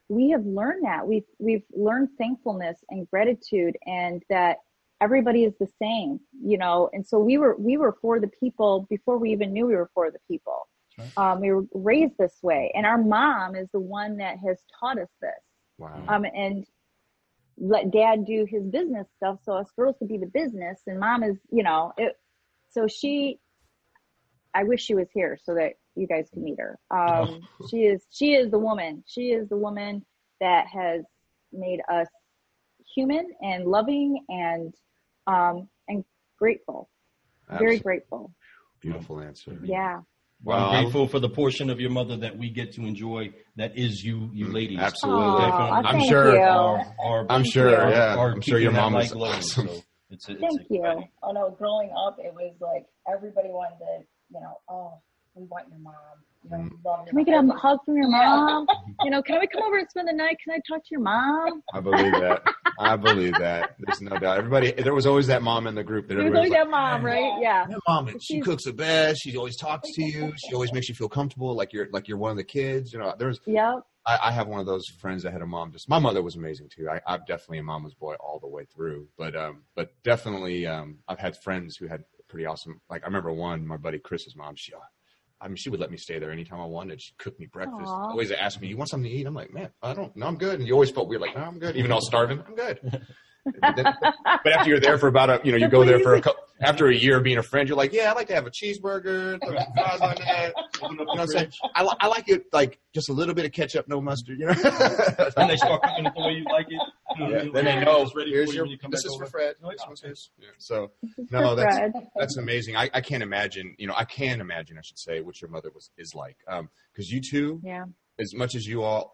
we have learned that. We've learned thankfulness and gratitude, and that everybody is the same, you know. And so we were for the people before we even knew we were for the people.
Right.
We were raised this way, and our mom is the one that has taught us this.
Wow.
And let dad do his business stuff. So us girls could be the business, and mom is, so I wish she was here so that you guys could meet her. She is the woman. She is the woman that has made us human and loving and grateful.
Absolutely.
Very grateful.
Beautiful answer.
Yeah.
Well, I'm grateful for the portion of your mother that we get to enjoy. That is you ladies.
Absolutely.
Aww,
I'm sure.
I'm
sure your mom was awesome.
So
Thank you.
Oh no, growing up, it was like everybody wanted to, we want your mom.
Can we get a hug from your mom? Can we come over and spend the night? Can I talk to your mom?
I believe that. There's no doubt. There was always that mom in the group.
There's always that mom, right? Yeah.
That mom, she cooks the best. She always talks to you. She always makes you feel comfortable, like you're one of the kids.
Yep.
I have one of those friends that had a mom. My mother was amazing too. I'm definitely a mama's boy all the way through. But definitely, I've had friends who had pretty awesome. Like I remember my buddy Chris's mom. She would let me stay there anytime I wanted. She'd cook me breakfast.
Aww.
Always ask me, "You want something to eat?" I'm like, "Man, I don't. No, I'm good." And you always felt weird, like, "No, I'm good." Even though I was starving, I'm good. But after you're there for about you go there for after a year of being a friend, you're like, "Yeah, I like to have a cheeseburger, fries on that." You know what I'm saying? I like it like just a little bit of ketchup, no mustard.
And they start cooking it the way you like it.
Then they know.
Here's
this is for Fred. No, this one's his. Yeah. So no, that's amazing. I can't imagine. I can imagine. I should say what your mother is like. Because you two.
Yeah.
As much as you are,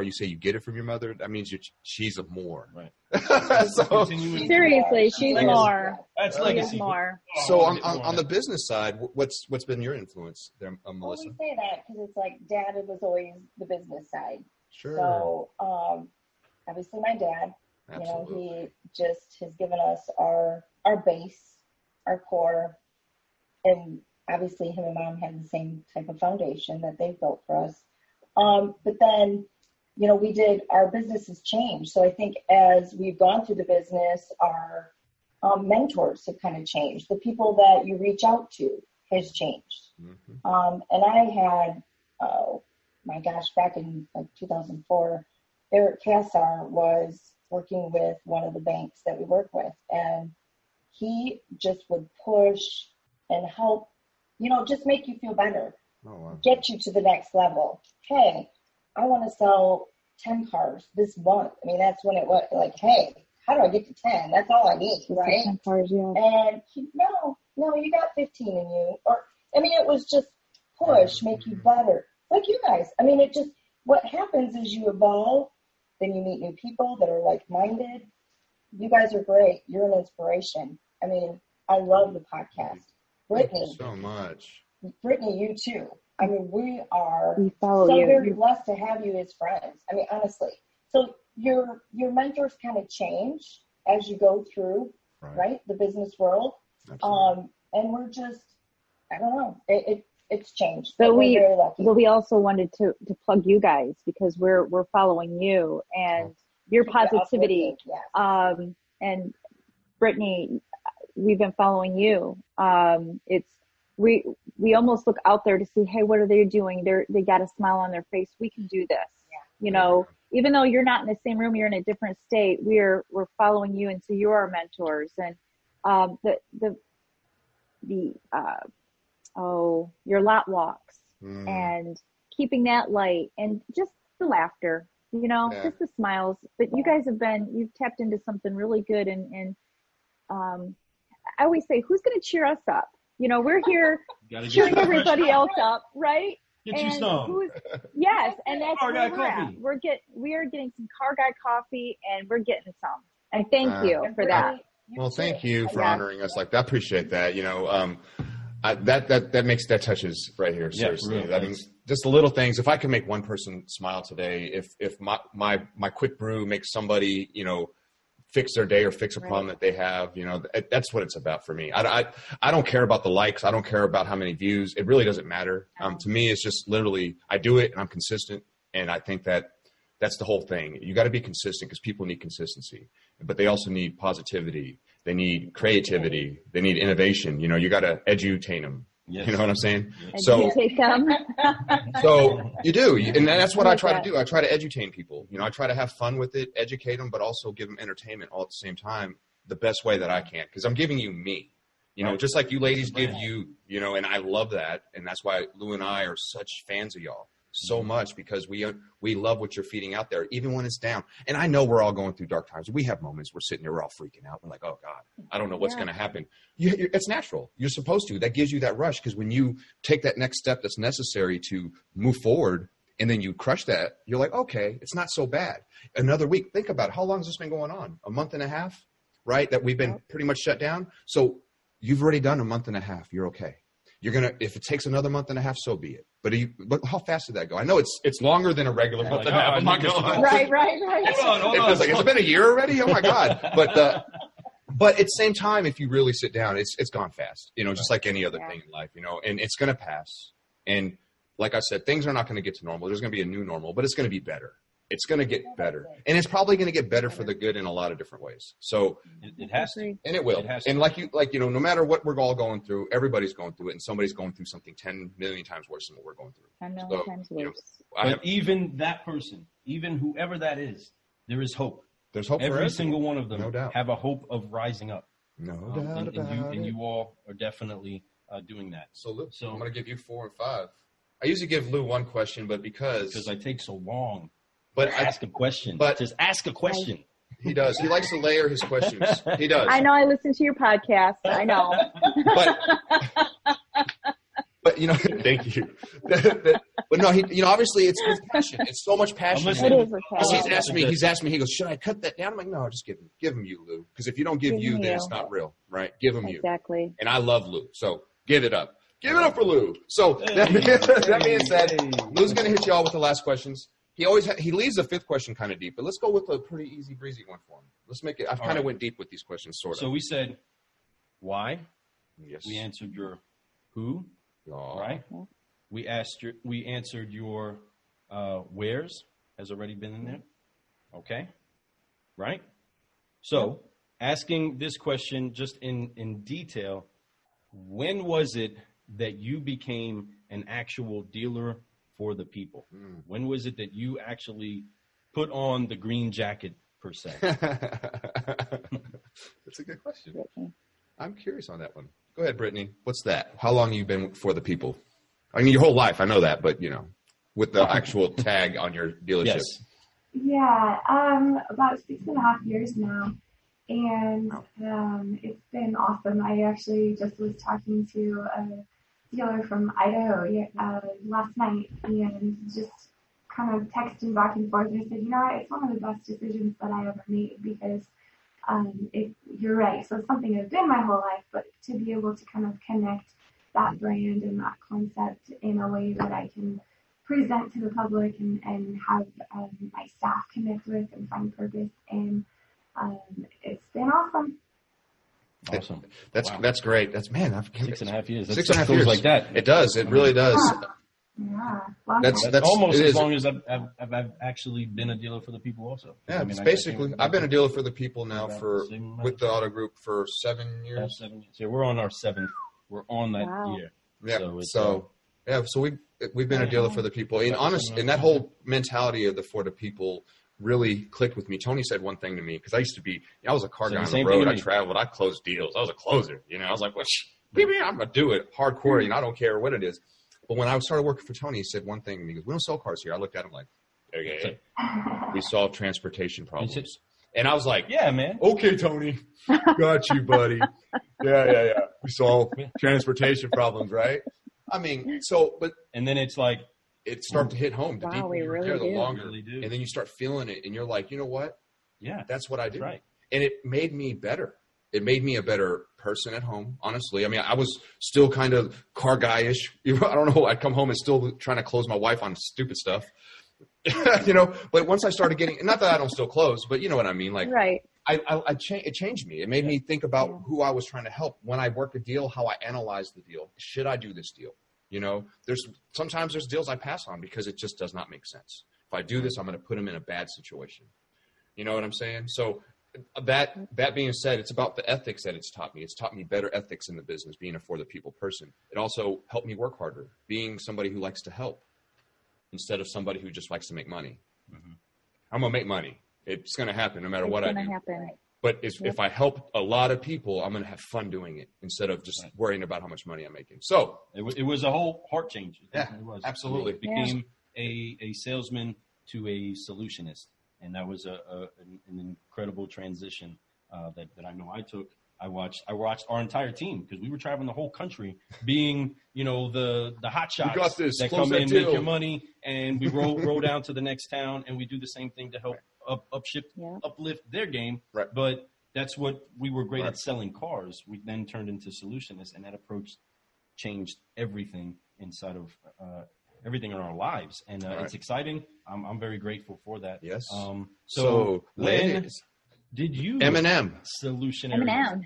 you say you get it from your mother. That means she's a more.
Right.
Seriously, she's more.
That's legacy.
More.
So on the business side, what's been your influence there, Melissa?
Well, we say that because it's like dad was always the business side.
Sure.
So obviously my dad,
Absolutely.
he just has given us our base, our core, and obviously him and mom had the same type of foundation that they built for us. But then, our business has changed. So I think as we've gone through the business, our mentors have kind of changed. The people that you reach out to has changed. Mm-hmm. And I had, back in 2004, Eric Kassar was working with one of the banks that we work with. And he just would push and help, just make you feel better.
Oh, wow.
Get you to the next level. Hey, I want to sell 10 cars this month. I mean, that's when it was like, hey, how do I get to 10? That's all I need, right?
10 cars, yeah.
And no, you got 15 in you. It was just push, make you better. Like you guys. What happens is you evolve, then you meet new people that are like-minded. You guys are great. You're an inspiration. I love the podcast. Brittany.
Thank you so much.
Brittany, you too. We are
you.
very blessed to have you as friends. Honestly. So your mentors kind of change as you go through, right? The business world.
Absolutely.
And we're just, I don't know, it's changed.
But
we're very lucky.
But we also wanted to plug you guys because we're following you and your positivity.
Yes.
And Brittany, we've been following you. We almost look out there to see, hey, what are they doing? They got a smile on their face. We can do this. Yeah. Even though you're not in the same room, you're in a different state. We're following you, and so you're our mentors. And your lot walks and keeping that light and just the laughter, just the smiles. But you guys you've tapped into something really good. And I always say, who's going to cheer us up? We're here cheering everybody else up, right?
Get you some.
Yes, and that's
Car
where
Guy
we're
coffee.
at. We are getting some Car Guy coffee, and we're getting some. And thank you for that.
Well, thank you for honoring us like that. I appreciate that. That touches right here. Seriously,
really
just the little things. If I can make one person smile today, if my quick brew makes somebody, fix their day or fix a problem that they have, that's what it's about for me. I don't care about the likes. I don't care about how many views. It really doesn't matter. To me, it's just literally, I do it and I'm consistent. And I think that's the whole thing. You got to be consistent because people need consistency, but they also need positivity. They need creativity. They need innovation. You got to edutain them.
Yes.
You know what I'm saying?
Yes.
So
Educate them.
So you do, and that's what I try to do. I try to educate people. I try to have fun with it, educate them, but also give them entertainment all at the same time, the best way that I can, because I'm giving you me. Just like you ladies give you, and I love that, and that's why Lou and I are such fans of y'all so much, because we love what you're feeding out there, even when it's down. And I know we're all going through dark times. We have moments we're sitting there, we're all freaking out. We're like, oh God, I don't know what's going to happen. It's natural. You're supposed to. That gives you that rush, because when you take that next step that's necessary to move forward, and then you crush that, you're like, okay, it's not so bad. Another week. Think about it. How long has this been going on? A month and a half, right? That we've been pretty much shut down. So you've already done a month and a half. You're okay. If it takes another month and a half, so be it. But how fast did that go? I know it's longer than a regular month and a half. I'm not going to lie.
Right.
Hold on.
It feels like it's been a year already. Oh my God. But at the same time, if you really sit down, it's gone fast, just like any other thing in life, and it's going to pass. And like I said, things are not going to get to normal. There's going to be a new normal, but it's going to be better. It's going to get better, and it's probably going to get better for the good in a lot of different ways. So
it has to,
and it will.
It has to.
And no matter what we're all going through, everybody's going through it, and somebody's going through something 10 million times worse than what we're going through.
10 million times worse.
But even that person, even whoever that is, there is hope.
There's hope for
every single one of them.
No doubt.
Have a hope of rising up.
No doubt about it.
And you all are definitely doing that.
So Lou, I'm going to give you 4 and 5. I usually give Lou one question, but because
I take so long.
But
ask a question. Just ask a question.
He does. He likes to layer his questions. He does.
I know. I listen to your podcast. I know.
But thank you. But no, obviously it's with passion. It's so much passion.
It is with passion.
He's asked me. He goes, "Should I cut that down?" I'm like, "No, just give him you, Lou. Because if you don't give you, then it's not real, right? Give him you."
Exactly.
And I love Lou, so give it up. Give it up for Lou. So that being said, Lou's going to hit you all with the last questions. He leaves the 5th question kind of deep, but let's go with a pretty easy breezy one for him. Let's make it. I've kind of went deep with these questions, sort of.
So we said why.
Yes.
We answered your who. Right. We answered your where's has already been in there. Okay. Right. So asking this question just in detail, when was it that you became an actual dealer for the people? When was it that you actually put on the green jacket, per se?
That's a good question. I'm curious on that one. Go ahead, Brittany. What's that? How long have you been for the people? I mean, your whole life. I know that, but, with the actual tag on your dealership.
Yes.
Yeah, about 6.5 years now. And it's been awesome. I actually just was talking to a dealer from Idaho last night, and just kind of texting back and forth. And I said, it's one of the best decisions that I ever made, because you're right. So it's something I've done my whole life, but to be able to kind of connect that brand and that concept in a way that I can present to the public and have my staff connect with and find purpose in. It's been awesome.
Awesome.
That's great. That's
6.5 years.
6.5 years
like that.
It does. It really does.
Yeah.
That's
almost as long as I've actually been a dealer for the people also.
Yeah, basically. I've been a dealer for the people now with the auto group for 7 years.
7 years. Yeah, we're on our 7th. We're on that year.
Yeah. So we've been a dealer for the people. And and that whole mentality of the for the people really clicked with me. Tony said one thing to me, because I was a car guy on the road. I traveled. I closed deals. I was a closer. I was like, well, I'm going to do it hardcore. I don't care what it is. But when I started working for Tony, he said one thing to me. He goes, "We don't sell cars here." I looked at him like, okay. We solve transportation problems. And I was like,
yeah, man.
Okay, Tony. Got you, buddy. Yeah. We solve transportation problems, right? I mean, and
then it's like,
it starts to hit home. The deeper you're there, the longer.
Really do.
And then you start feeling it, and you're like, you know what?
Yeah.
That's what I do.
Right.
And it made me better. It made me a better person at home, honestly. I mean, I was still kind of car guy-ish. I don't know. I'd come home and still trying to close my wife on stupid stuff. But once I started getting, not that I don't still close, but you know what I mean? Like,
right.
It changed me. It made me think about who I was trying to help. When I work a deal, how I analyze the deal. Should I do this deal? Sometimes there's deals I pass on because it just does not make sense. If I do this, I'm going to put them in a bad situation. You know what I'm saying? So that being said, it's about the ethics that it's taught me. It's taught me better ethics in the business, being a for the people person. It also helped me work harder, being somebody who likes to help instead of somebody who just likes to make money. Mm-hmm. I'm going to make money. It's going to happen no matter what I do. Happen. But if I help a lot of people, I'm going to have fun doing it instead of just worrying about how much money I'm making. So
it was a whole heart change.
Yeah,
it was.
Absolutely.
It became a salesman to a solutionist. And that was an incredible transition that I know I took. I watched our entire team because we were traveling the whole country, being the hot shots that come in, make your money, and we roll down to the next town, and we do the same thing to help uplift their game.
Right.
But that's what we were great at, selling cars. We then turned into solutionists, and that approach changed everything inside of everything in our lives, and it's exciting. I'm very grateful for that.
Yes.
So when did you
M&M
Solutionaries?
M&M.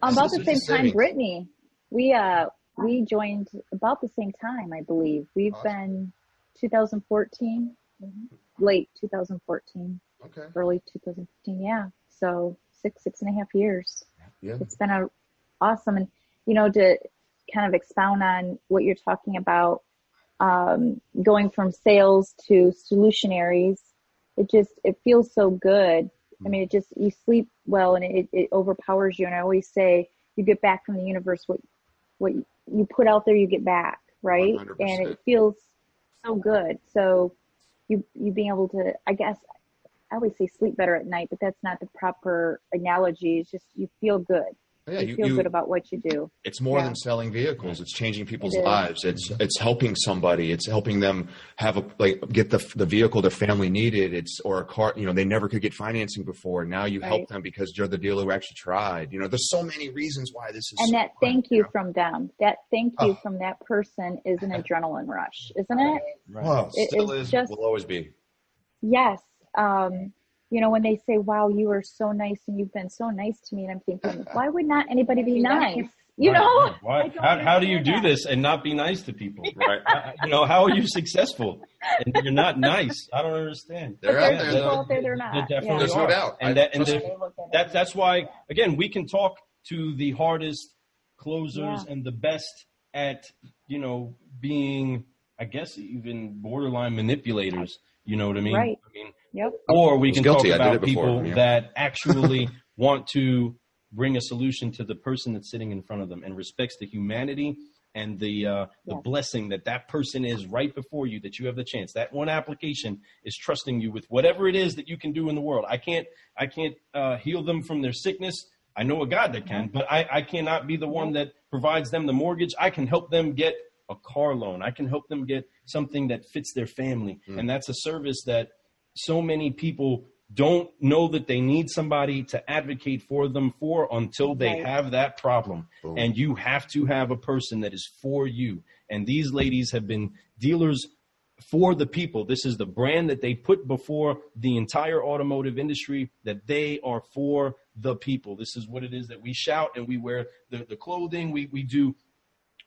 About the same time, Brittany. We joined about the same time, I believe. We've been 2014, late 2014, early 2015. Yeah. So 6.5 years.
Yeah.
It's been awesome, and to kind of expound on what you're talking about, going from sales to Solutionaries, it feels so good. I mean, you sleep well, and it overpowers you. And I always say, you get back from the universe what you put out there, you get back, right?
100%.
And it feels so good. So you being able to, I guess, I always say sleep better at night, but that's not the proper analogy. It's just you feel good.
Yeah,
you feel good about what you do.
It's more than selling vehicles. It's changing people's lives. It's helping somebody. It's helping them get the vehicle their family needed. Or a car, they never could get financing before. Now you help them because you're the dealer who actually tried. There's so many reasons why this is.
And so that thank you from them. That thank you from that person is an adrenaline rush, isn't it?
Right. Well, it still is. Will always be.
Yes. When they say, wow, you are so nice and you've been so nice to me. And I'm thinking, why would not anybody be nice?
Why? How do you do this and not be nice to people? Right. How are you successful and you're not nice? I don't understand.
They're out there. They're not.
There's no doubt.
That's why, again, we can talk to the hardest closers and the best at, being, I guess, even borderline manipulators. You know what I mean?
Right.
Or we can talk about people that actually want to bring a solution to the person that's sitting in front of them and respects the humanity and the blessing that person is right before you, that you have the chance. That one application is trusting you with whatever it is that you can do in the world. I can't heal them from their sickness. I know a God that can, but I cannot be the one that provides them the mortgage. I can help them get a car loan. I can help them get something that fits their family. And that's a service that so many people don't know that they need somebody to advocate for them until they have that problem. Boom. And you have to have a person that is for you. And these ladies have been dealers for the people. This is the brand that they put before the entire automotive industry, that they are for the people. This is what it is that we shout, and we wear the clothing. We do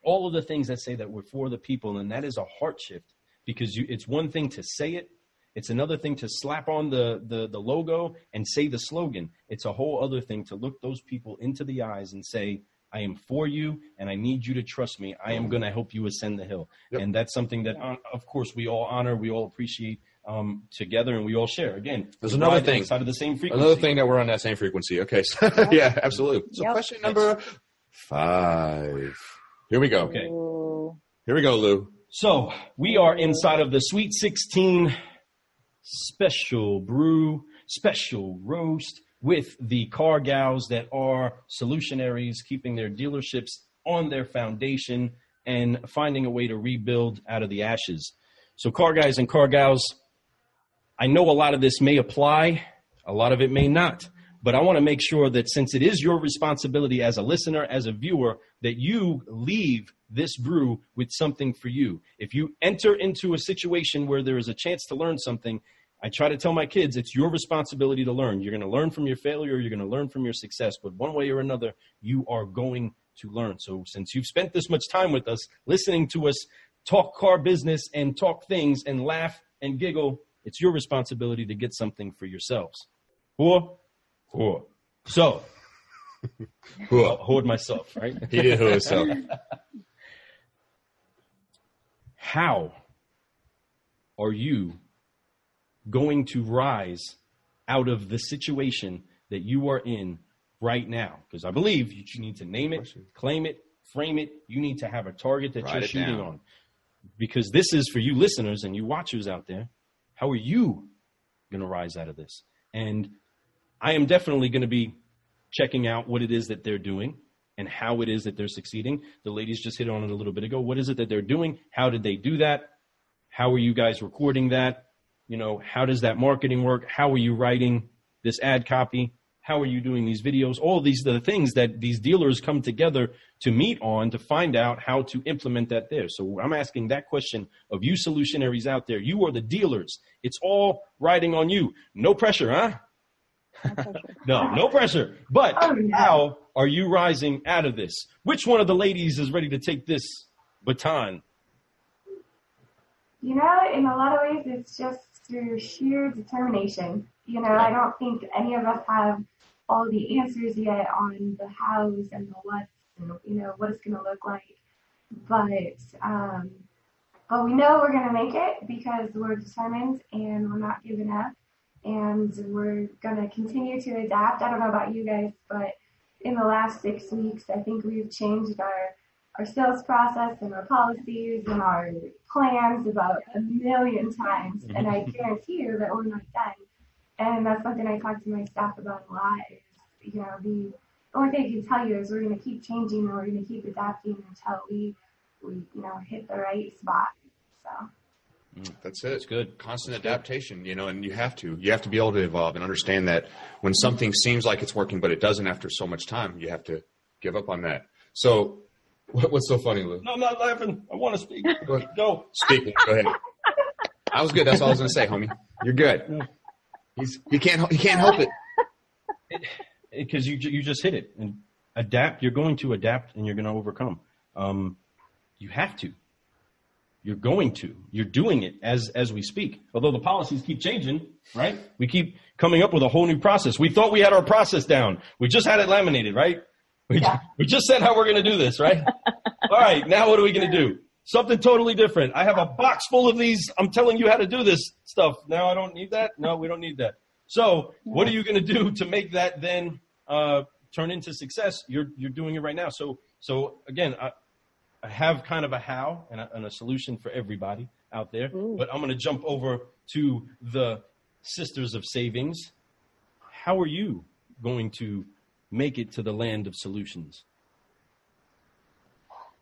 all of the things that say that we're for the people. And that is a heart shift, because it's one thing to say it. It's another thing to slap on the logo and say the slogan. It's a whole other thing to look those people into the eyes and say, I am for you, and I need you to trust me. I am going to help you ascend the hill. Yep. And that's something that, of course, we all honor, we all appreciate together, and we all share. Again,
there's another thing.
Outside of the same frequency.
Another thing that we're on that same frequency. Okay. So, yeah, absolutely. So question number 5. Here we go.
Okay.
Here we go, Lou.
So we are inside of the Sweet 16 special brew, special roast with the car gals that are Solutionaries, keeping their dealerships on their foundation and finding a way to rebuild out of the ashes. So car guys and car gals, I know a lot of this may apply, a lot of it may not, but I want to make sure that since it is your responsibility as a listener, as a viewer, that you leave this brew with something for you. If you enter into a situation where there is a chance to learn something, I try to tell my kids, it's your responsibility to learn. You're going to learn from your failure. You're going to learn from your success. But one way or another, you are going to learn. So since you've spent this much time with us, listening to us talk car business and talk things and laugh and giggle, it's your responsibility to get something for yourselves. So, I'll hold myself, right?
He did who himself.
How are you going to rise out of the situation that you are in right now? Because I believe you need to name it, claim it, frame it. You need to have a target that you're shooting on. Because this is for you listeners and you watchers out there. How are you going to rise out of this? And I am definitely going to be checking out what it is that they're doing and how it is that they're succeeding. The ladies just hit on it a little bit ago. What is it that they're doing? How did they do that? How are you guys recording that? You know, how does that marketing work? How are you writing this ad copy? How are you doing these videos? All these are the things that these dealers come together to meet on to find out how to implement that there. So I'm asking that question of you solutionaries out there. You are the dealers. It's all riding on you. No pressure, huh? No pressure. But how are you rising out of this? Which one of the ladies is ready to take this baton?
You know, in a lot of ways, it's just through sheer determination. You know, I don't think any of us have all the answers yet on the hows and the whats and, you know, what it's going to look like. But we know we're going to make it because we're determined and we're not giving up. And we're going to continue to adapt. I don't know about you guys, but in the last 6 weeks, I think we've changed our sales process and our policies and our plans about 1,000,000 times. And I guarantee you that we're not done. And that's something I talk to my staff about a lot. Is, you know, the only thing I can tell you is we're going to keep changing and we're going to keep adapting until we you know, hit the right spot. So.
That's it.
That's good.
Constant adaptation, you know, and you have to be able to evolve and understand that when something seems like it's working, but it doesn't after so much time, you have to give up on that. So what's so funny, Lou?
No, I'm not laughing. I want to speak. Go.
Speak. Go ahead. I was good. That's all I was going to say, homie. You're good. He can't help it.
Because you just hit it. And adapt. You're going to adapt and you're going to overcome. You have to. You're going to. You're doing it as we speak. Although the policies keep changing, right? We keep coming up with a whole new process. We thought we had our process down. We just had it laminated, right? We just said how we're going to do this, right? All right, now what are we going to do? Something totally different. I have a box full of these. I'm telling you how to do this stuff. Now I don't need that? No, we don't need that. So what are you going to do to make that then turn into success? You're doing it right now. So again, I have kind of a how and a solution for everybody out there. Ooh. But I'm going to jump over to the Sisters of Savings. How are you going to make it to the land of solutions?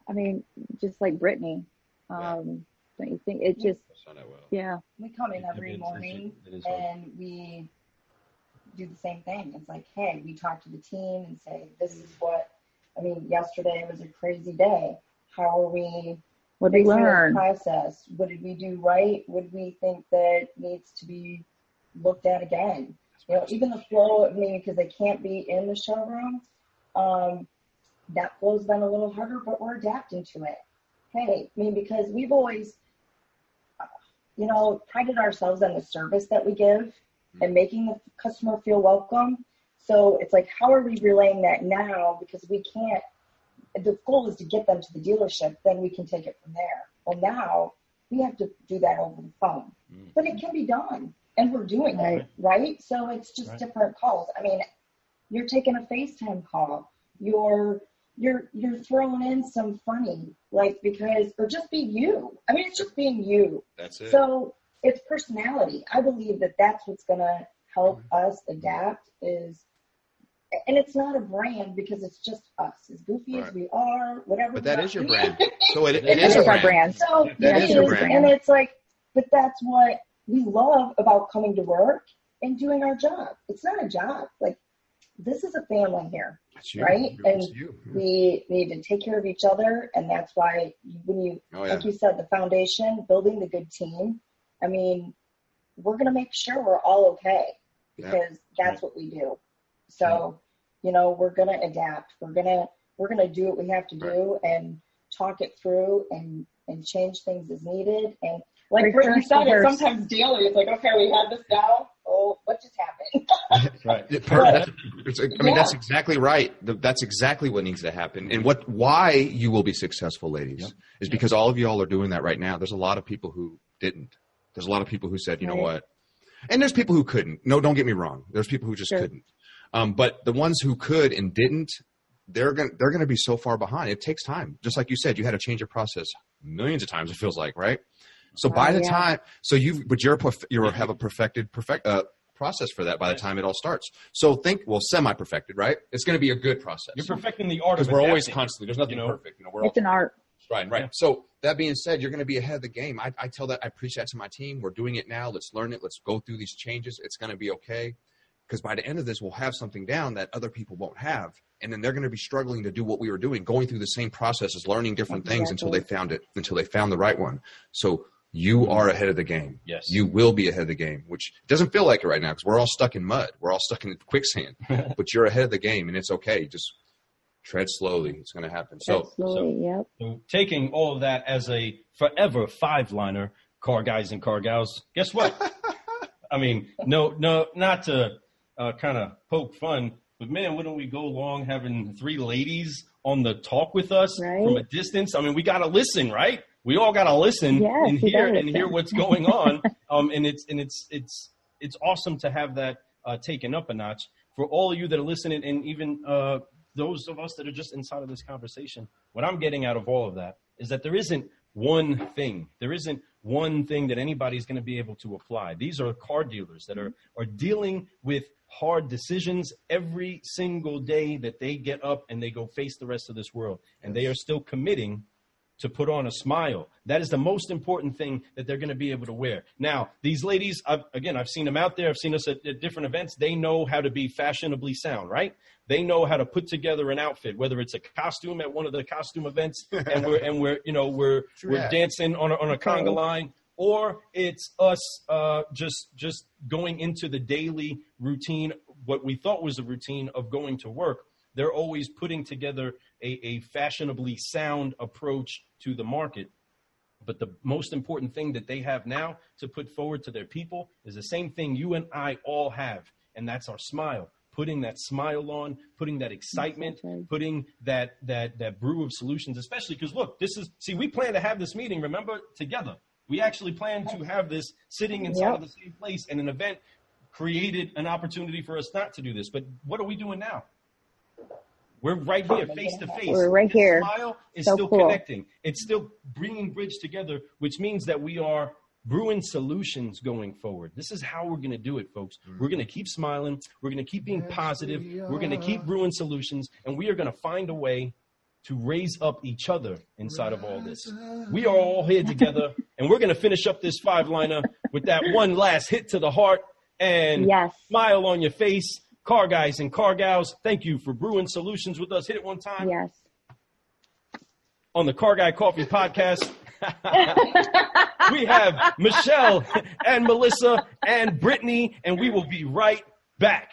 I mean, just like Brittany, don't you think it just, yeah.
We come in every morning and we do the same thing. It's like, hey, we talk to the team and say, this is what, I mean, yesterday was a crazy day. How are we?
What did we learn?
Process. What did we do right? What do we think that needs to be looked at again? You know, even the flow. I mean, because they can't be in the showroom, that flow's been a little harder, but we're adapting to it. Hey, I mean, because we've always, you know, prided ourselves on the service that we give and making the customer feel welcome. So it's like, how are we relaying that now? Because we can't. The goal is to get them to the dealership, then we can take it from there. Well, now we have to do that over the phone, but it can be done, and we're doing it, right? So it's just different calls. I mean, you're taking a FaceTime call, you're throwing in some funny, like, because, or just be you. I mean, it's just being you.
That's it.
So it's personality. I believe that that's what's going to help us adapt is. And it's not a brand because it's just us, as goofy as we are, whatever.
But that is your brand. So it is our brand.
So that is your brand. And it's like, but that's what we love about coming to work and doing our job. It's not a job. Like, this is a family here, right? And we need to take care of each other. And that's why when you, like you said, the foundation, building the good team, I mean, we're going to make sure we're all okay because that's what we do. So, you know, we're going to adapt. We're going to do what we have to do and talk it through and change things as needed. And Like Brittany
Rehearse,
said, it's
rehearse.
sometimes daily. It's like, okay, we have this now. Oh, what just happened?
Right.
I mean, that's exactly right. That's exactly what needs to happen. And why you will be successful, ladies, is because all of y'all are doing that right now. There's a lot of people who didn't. There's a lot of people who said, you know what? And there's people who couldn't. No, don't get me wrong. There's people who just couldn't. But the ones who could and didn't, they're going to be so far behind. It takes time. Just like you said, you had to change your process millions of times, it feels like, right? So by the time, you have a perfected process for that by the time it all starts. So semi-perfected, right? It's going to be a good process.
You're perfecting the art of it.
Because we're always constantly, there's nothing perfect.
It's an art.
Right. Yeah. So that being said, you're going to be ahead of the game. I preach that to my team. We're doing it now. Let's learn it. Let's go through these changes. It's going to be okay. Because by the end of this, we'll have something down that other people won't have. And then they're going to be struggling to do what we were doing, going through the same processes, learning different things until they found the right one. So you are ahead of the game.
Yes.
You will be ahead of the game, which doesn't feel like it right now because we're all stuck in mud. We're all stuck in quicksand. But you're ahead of the game, and it's okay. Just tread slowly. It's going to happen. So
taking all of that as a forever 5-liner, car guys and car gals, guess what? I mean, no, not to kind of poke fun, but man, wouldn't we go along having 3 ladies on the talk with us from a distance? I mean, we got to listen, right? We all got to listen and hear what's going on. And it's awesome to have that taken up a notch for all of you that are listening, and even those of us that are just inside of this conversation. What I'm getting out of all of that is that there isn't one thing. There isn't one thing that anybody's going to be able to apply. These are car dealers that are dealing with hard decisions every single day that they get up and they go face the rest of this world. And they are still committing to put on a smile. That is the most important thing that they're going to be able to wear. Now, these ladies, I've seen them out there. I've seen us at different events. They know how to be fashionably sound, right? They know how to put together an outfit, whether it's a costume at one of the costume events and we're dancing on a conga line, or it's us just going into the daily routine, what we thought was a routine of going to work. They're always putting together a fashionably sound approach to the market. But the most important thing that they have now to put forward to their people is the same thing you and I all have, and that's our smile. Putting that smile on, putting that excitement, putting that brew of solutions, especially because, look, we plan to have this meeting, remember, together. We actually plan to have this sitting inside of the same place, and an event created an opportunity for us not to do this. But what are we doing now? We're right here, face to face.
We're right here.
Smile is still connecting. It's still bringing bridge together, which means that we are brewing solutions going forward. This is how we're going to do it, folks. We're going to keep smiling. We're going to keep being positive. We're going to keep brewing solutions, and we are going to find a way to raise up each other inside of all this. We are all here together, and we're going to finish up this 5-liner with that one last hit to the heart and smile on your face. Car guys and car gals, thank you for brewing solutions with us. Hit it one time.
Yes.
On the Car Guy Coffee Podcast, we have Michele and Melissa and Brittany, and we will be right back.